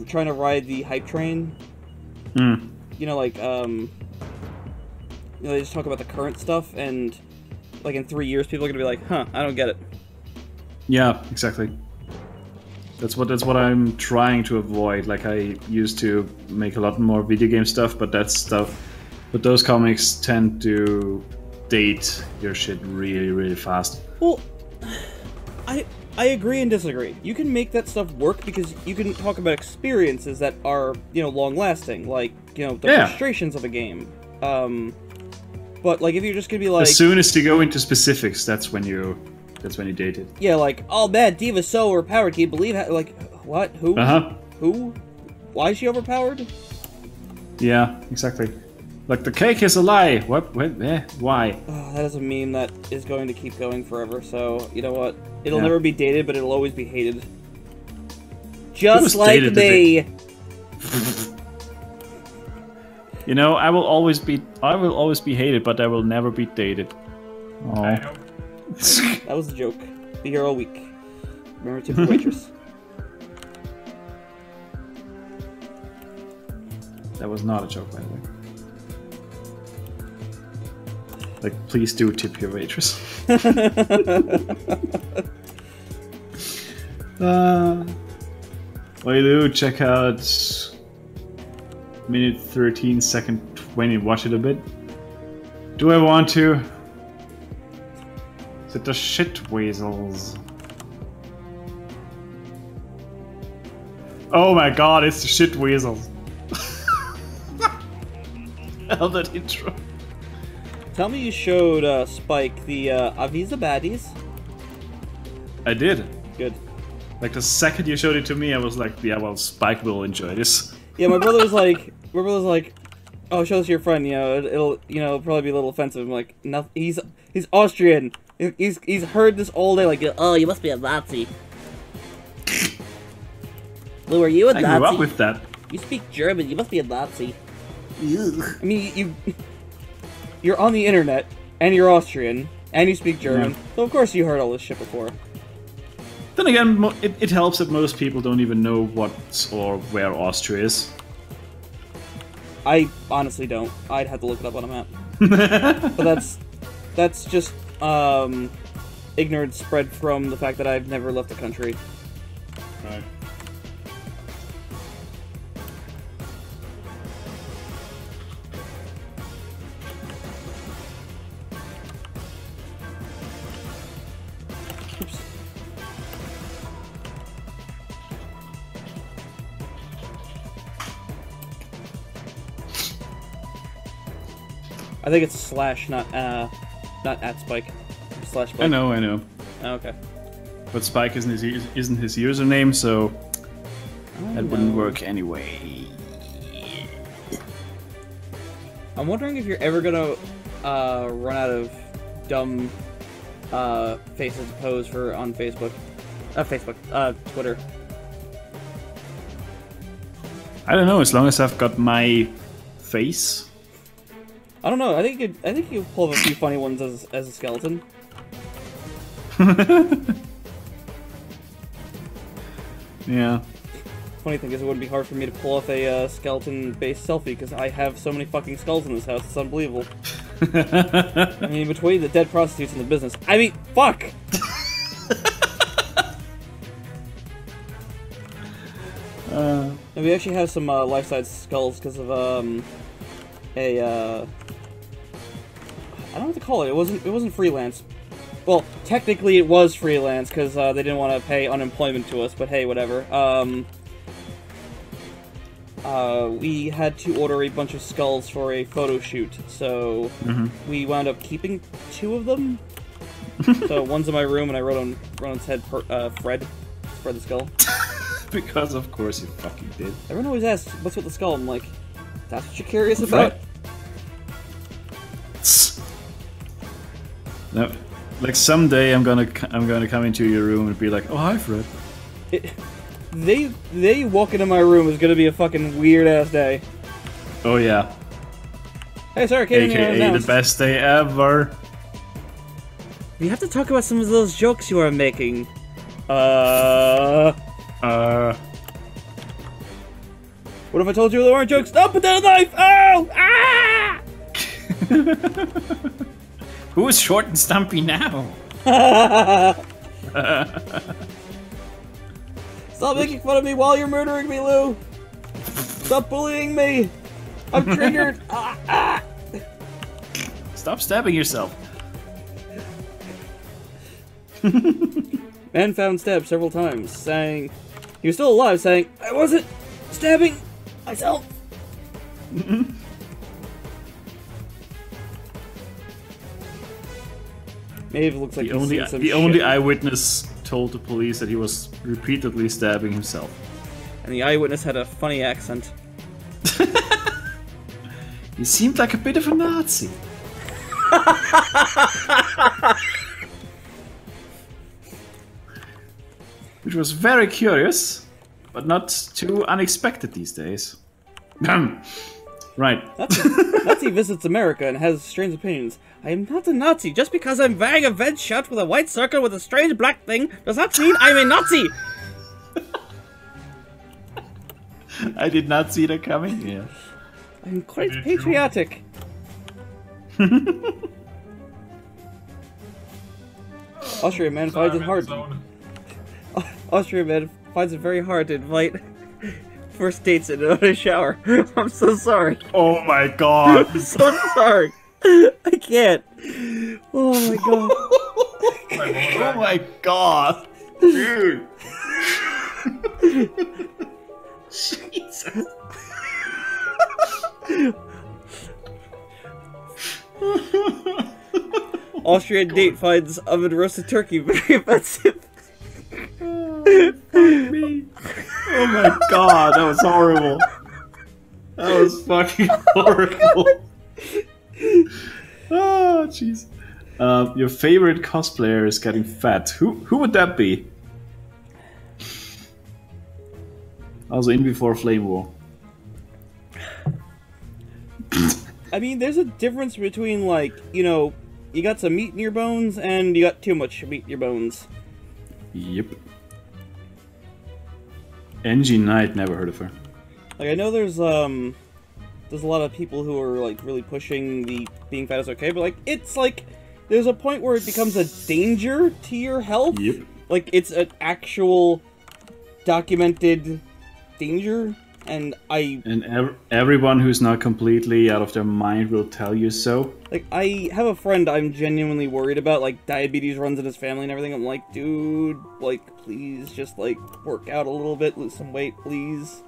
trying to ride the hype train. Mm. You know, like, they just talk about the current stuff, and, like, in 3 years, people are gonna be like, huh, I don't get it. Yeah, exactly. That's what I'm trying to avoid. Like, I used to make a lot more video game stuff, but those comics tend to date your shit really, really fast. Well, I agree and disagree. You can make that stuff work because you can talk about experiences that are, long-lasting, like, the frustrations of a game. But, like, if you're just gonna be like... As soon as you go into specifics, that's when you date it. Yeah, like, oh man, Diva's so overpowered, can you believe how... Like, what? Who? Uh-huh. Who? Why is she overpowered? Yeah, exactly. Like, the cake is a lie! What? Why? Oh, that is a meme that is going to keep going forever, so, you know what? It'll never be dated, but it'll always be hated. Just like me! I will always be hated, but I will never be dated. Aww. That was a joke. Be here all week. Remember to be waitress. That was not a joke, by the way. Like, please do tip your waitress. What do? Check out minute 13, second 20. Watch it a bit. Do I want to? Is it the shit weasels? Oh my god, it's the shit weasels. Hell, that intro. Tell me you showed Spike the Avisa baddies. I did. Good. Like, the second you showed it to me, I was like, yeah, well, Spike will enjoy this. Yeah, my brother was like, oh, show this to your friend, it'll probably be a little offensive. I'm like, no, he's Austrian. He's heard this all day, like, oh, you must be a Nazi. Lou, are you a Nazi? I grew up with that. You speak German, you must be a Nazi. I mean, you're on the internet, and you're Austrian, and you speak German, so of course you heard all this shit before. Then again, it helps that most people don't even know what or where Austria is. I honestly don't. I'd have to look it up on a map. But that's just ignorance spread from the fact that I've never left the country. Right. Oops. I think it's slash, not at Spike. Slash Spike. I know. Oh, okay. But Spike isn't his username, so that wouldn't work anyway. I'm wondering if you're ever gonna run out of dumb faces to pose for on Facebook. Twitter. I don't know. As long as I've got my face. I don't know. I think you pull up a few funny ones as a skeleton. Yeah. Funny thing is, it wouldn't be hard for me to pull off a skeleton-based selfie because I have so many fucking skulls in this house. It's unbelievable. I mean, between the dead prostitutes and the business. I mean, fuck. And we actually have some life-size skulls because of I don't know what to call it. It wasn't freelance. Well, technically it was freelance because they didn't want to pay unemployment to us. But hey, whatever. We had to order a bunch of skulls for a photo shoot, so we wound up keeping 2 of them. So one's in my room, and I wrote on its head, Fred, spread the skull. Because of course you fucking did. Everyone always asks, what's with the skull? I'm like, that's what you're curious about? No, like someday I'm gonna come into your room and be like, oh hi Fred. They walk into my room is gonna be a fucking weird ass day. Oh yeah. Hey, sorry, Katie. AKA the best day ever. We have to talk about some of those jokes you are making. What if I told you there weren't jokes? Stop! Put down a knife! Oh! Ah! Who is short and stumpy now? Stop making fun of me while you're murdering me, Lou! Stop bullying me! I'm triggered! Stop stabbing yourself. Man found stabbed several times, saying... He was still alive, saying, I wasn't stabbing myself! Maeve looks like the only eyewitness told the police that he was repeatedly stabbing himself. And the eyewitness had a funny accent. He seemed like a bit of a Nazi. Which was very curious, but not too unexpected these days. Right. Nazi visits America and has strange opinions. I am not a Nazi. Just because I'm wearing a red shirt with a white circle with a strange black thing does not mean I'm a Nazi! I did not see that coming, yeah. I'm quite patriotic. Austrian man finds it hard. Austrian man finds it very hard to invite first dates in a shower. I'm so sorry. Oh my god. I'm so sorry. I can't. Oh my god. Oh my god. Dude. Jesus. Austrian date finds oven roasted turkey very offensive. Me. Oh my god, that was horrible. That was fucking horrible. Oh, jeez. Your favorite cosplayer is getting fat. Who would that be? Also in before Flame War. I mean, there's a difference between, like, you know, you got some meat in your bones and you got too much meat in your bones. Yep. NG Knight, never heard of her. Like, I know there's a lot of people who are, like, really pushing the being fat is okay, but, like, it's, like, there's a point where it becomes a danger to your health. Yep. Like, it's an actual documented danger, and everyone who's not completely out of their mind will tell you so. Like, I have a friend I'm genuinely worried about, like, diabetes runs in his family and everything. I'm like, dude, like, please just, like, work out a little bit, lose some weight, please.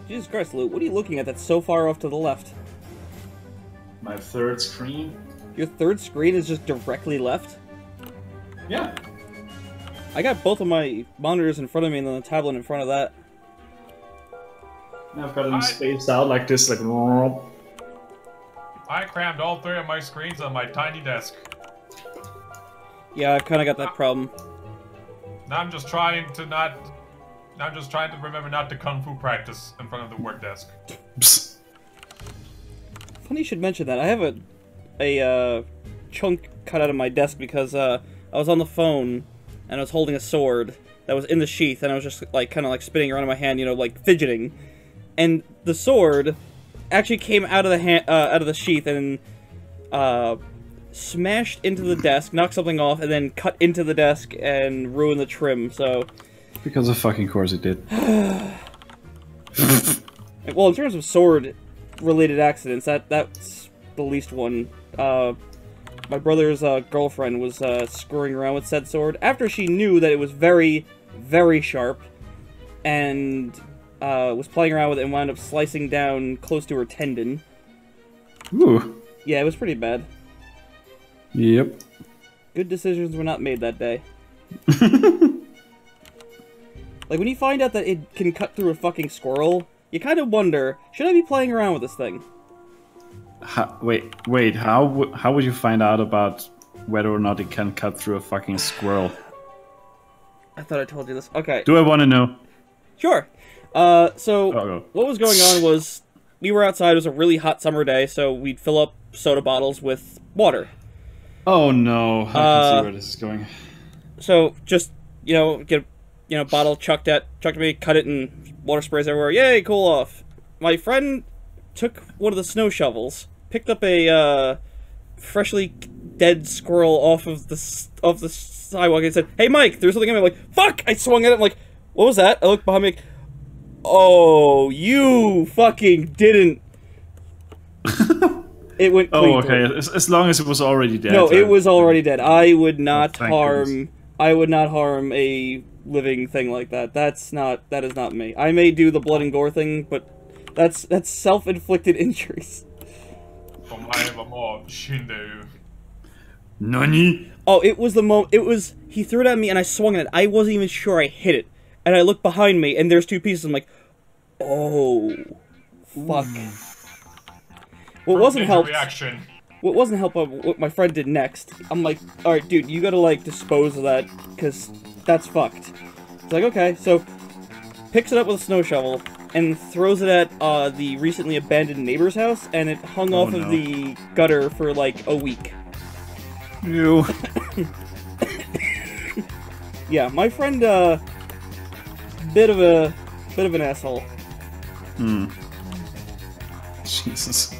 Jesus Christ, Lou, what are you looking at that's so far off to the left? My third screen. Your third screen is just directly left? Yeah. I got both of my monitors in front of me and then the tablet in front of that. I've got them spaced out like this, like. I crammed all 3 of my screens on my tiny desk. Yeah, I've kind of got that problem. Now I'm just trying to not. I'm just trying to remember not to kung fu practice in front of the work desk. Funny you should mention that. I have a chunk cut out of my desk because I was on the phone and I was holding a sword that was in the sheath and I was just like kind of like spinning around in my hand, you know, like fidgeting. And the sword actually came out of the out of the sheath and smashed into the desk, knocked something off, and then cut into the desk and ruined the trim. So because of fucking course it did. Well, in terms of sword-related accidents, that's the least one. My brother's girlfriend was screwing around with said sword after she knew that it was very, very sharp, and was playing around with it and wound up slicing down close to her tendon. Ooh. Yeah, it was pretty bad. Yep. Good decisions were not made that day. Like, when you find out that it can cut through a fucking squirrel, you kind of wonder, should I be playing around with this thing? Wait, how would you find out about whether or not it can cut through a fucking squirrel? I thought I told you this. Okay. Do I want to know? Sure. So, what was going on was, we were outside, it was a really hot summer day, so we'd fill up soda bottles with water. Oh no, I can see where this is going. So, just, you know, get a bottle chucked at me, cut it, and water sprays everywhere. Yay, cool off. My friend took one of the snow shovels, picked up a freshly dead squirrel off of the sidewalk, and said, "Hey, Mike, there's something in it." I'm like, fuck! I swung at it. I'm like, what was that? I looked behind me. Like, oh, you fucking didn't. It went. Oh, okay. As long as it was already dead. No, it was already dead. I would not harm. Goodness. I would not harm a living thing like that. That is not me. I may do the blood and gore thing, but that's self-inflicted injuries. Nani? Oh, it was the moment. He threw it at me and I swung at it. I wasn't even sure I hit it. And I looked behind me and there's 2 pieces. I'm like, oh, fuck. What wasn't helped? What wasn't helpful, what my friend did next, I'm like, alright, dude, you gotta, like, dispose of that, because that's fucked. It's like, okay, so, picks it up with a snow shovel, and throws it at, the recently abandoned neighbor's house, and it hung off of the gutter for, like, a week. Ew. Yeah, my friend, bit of an asshole. Hmm. Jesus.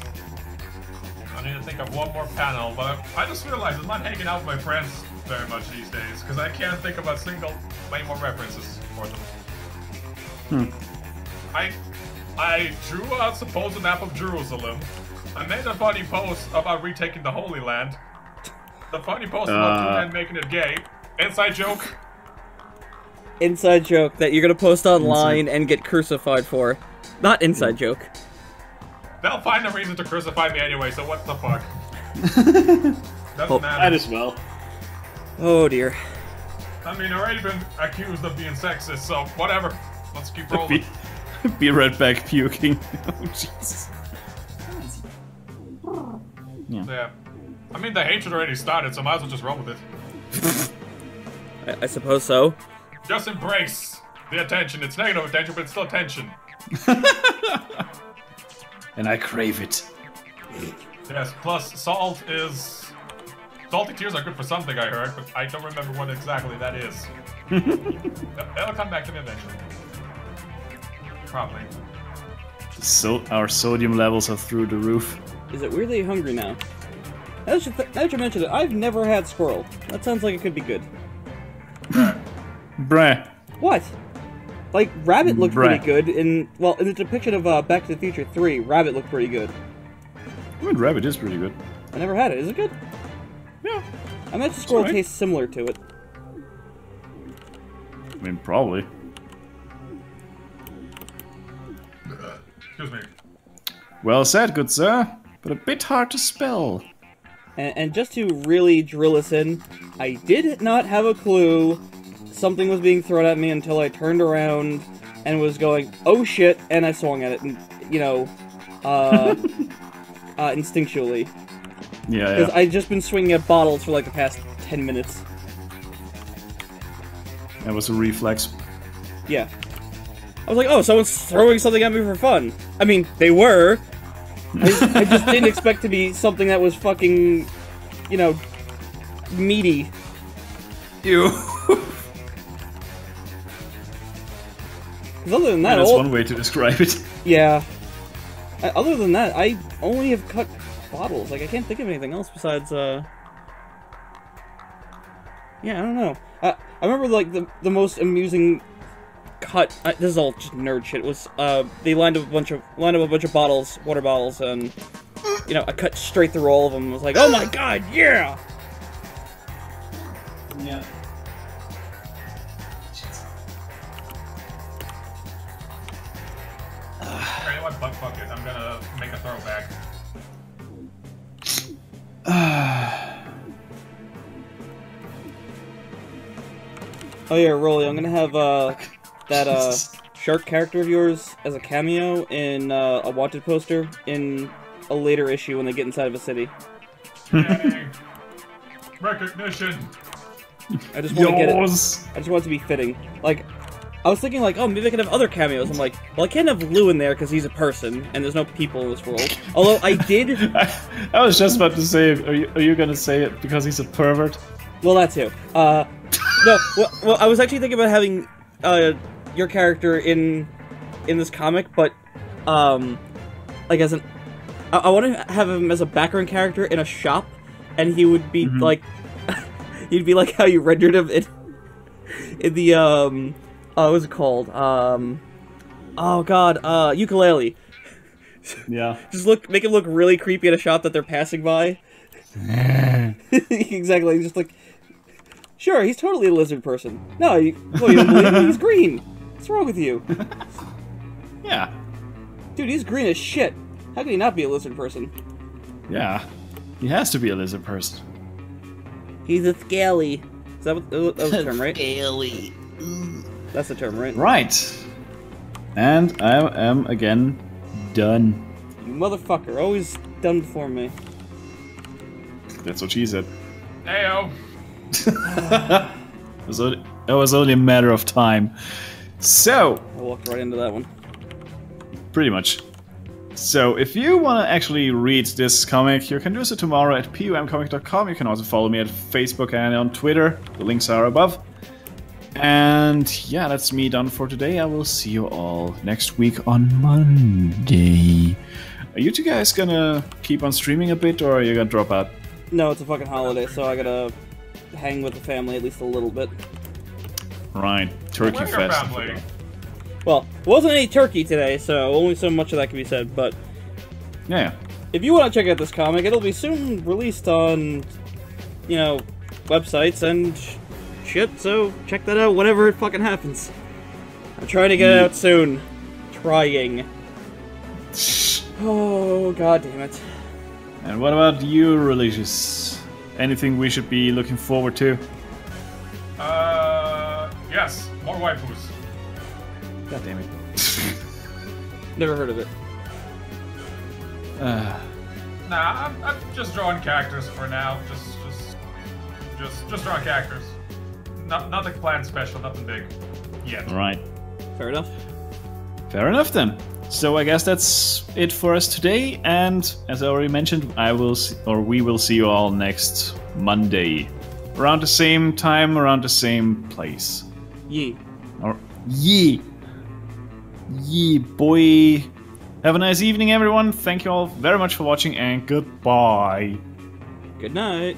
I need to think of one more panel, but I just realized I'm not hanging out with my friends very much these days, because I can't think of many more references for them. I drew a supposed map of Jerusalem. I made a funny post about retaking the Holy Land. The funny post about 2 men making it gay. Inside joke. Inside joke that you're gonna post online and get crucified for. Not inside joke. They'll find a reason to crucify me anyway, so what the fuck? Doesn't matter. Might as well. Oh dear. I mean, I've already been accused of being sexist, so whatever. Let's keep rolling. Be right back puking. Oh, Jesus. Yeah. I mean, the hatred already started, so might as well just roll with it. I suppose so. Just embrace the attention. It's negative attention, but it's still attention. And I crave it. Yes, plus salty tears are good for something, I heard, but I don't remember what exactly that is. It'll come back to me eventually. Probably. So our sodium levels are through the roof. Is it weirdly hungry now? Now that you mentioned it, I've never had squirrel. That sounds like it could be good. Bruh. What? Like, Rabbit looked pretty good in the depiction of Back to the Future 3, Rabbit looked pretty good. I mean, Rabbit is pretty good. I never had it. Is it good? Yeah. I imagine squirrel tastes similar to it. I mean, probably. Excuse me. Well said, good sir, but a bit hard to spell. And just to really drill us in, I did not have a clue something was being thrown at me until I turned around and was going, oh shit, and I swung at it, and, you know, instinctually. Yeah, Because I'd just been swinging at bottles for like the past 10 minutes. That was a reflex. Yeah. I was like, oh, someone's throwing something at me for fun. I mean, they were. I just didn't expect to be something that was fucking, you know, meaty. Ew. Because other than that, that's one way to describe it. Yeah. Other than that, I only have cut bottles. Like, I can't think of anything else besides, Yeah, I don't know. I remember, like, the most amusing cut. This is all just nerd shit. Was they lined up a bunch of bottles, water bottles, and you know, I cut straight through all of them. I was like, oh my god, yeah. Yeah. Alright, what fuck it. I'm gonna make a throwback. Oh yeah, Rolly, I'm gonna have that shark character of yours as a cameo in a wanted poster in a later issue when they get inside of a city. Yay. Recognition. I just want to get it. I just want it to be fitting. Like, I was thinking like, oh, maybe I could have other cameos. I'm like, well, I can't have Lou in there because he's a person and there's no people in this world. Although I did. I was just about to say, are you gonna say it because he's a pervert? Well, that too. No, well, I was actually thinking about having your character in this comic, but like as I want to have him as a background character in a shop, and he would be like, he'd be like how you rendered him in the what's it called? Oh god, ukulele. Yeah. Just make him look really creepy at a shop that they're passing by. Exactly, just like. Sure, he's totally a lizard person. No, you don't believe me? He's green. What's wrong with you? Yeah. Dude, he's green as shit. How can he not be a lizard person? Yeah. He has to be a lizard person. He's a scaly. Is that that was the term, right? Scaly. That's the term, right? Right. And I am again done. You motherfucker, always done before me. That's what she said. Heyo. It was only a matter of time. So, I walked right into that one. pretty much. So, if you want to actually read this comic, you can do so tomorrow at pumcomic.com. You can also follow me at Facebook and on Twitter. The links are above. And yeah, that's me done for today. I will see you all next week on Monday. Are you two guys gonna keep on streaming a bit, or are you gonna drop out? No, it's a fucking holiday, so I gotta hang with the family at least a little bit. Right, Turkey Where's your Fest. family? Well, there wasn't any turkey today, so only so much of that can be said, but Yeah. if you want to check out this comic, it'll be soon released on, you know, websites and shit, so check that out whenever it fucking happens. I'm trying to get it out soon. Trying. Oh, god damn it. And what about you, Religious? Anything we should be looking forward to? Yes, more waifus. God damn it. Never heard of it. Nah, I'm just drawing characters for now. Just drawing characters. Nothing planned special, nothing big. Yet. Right. Fair enough. Fair enough then. So I guess that's it for us today, and as I already mentioned, we will see you all next Monday. Around the same time, around the same place. Yee. Or yee. Yee, boy. Have a nice evening, everyone. Thank you all very much for watching, and goodbye. Good night.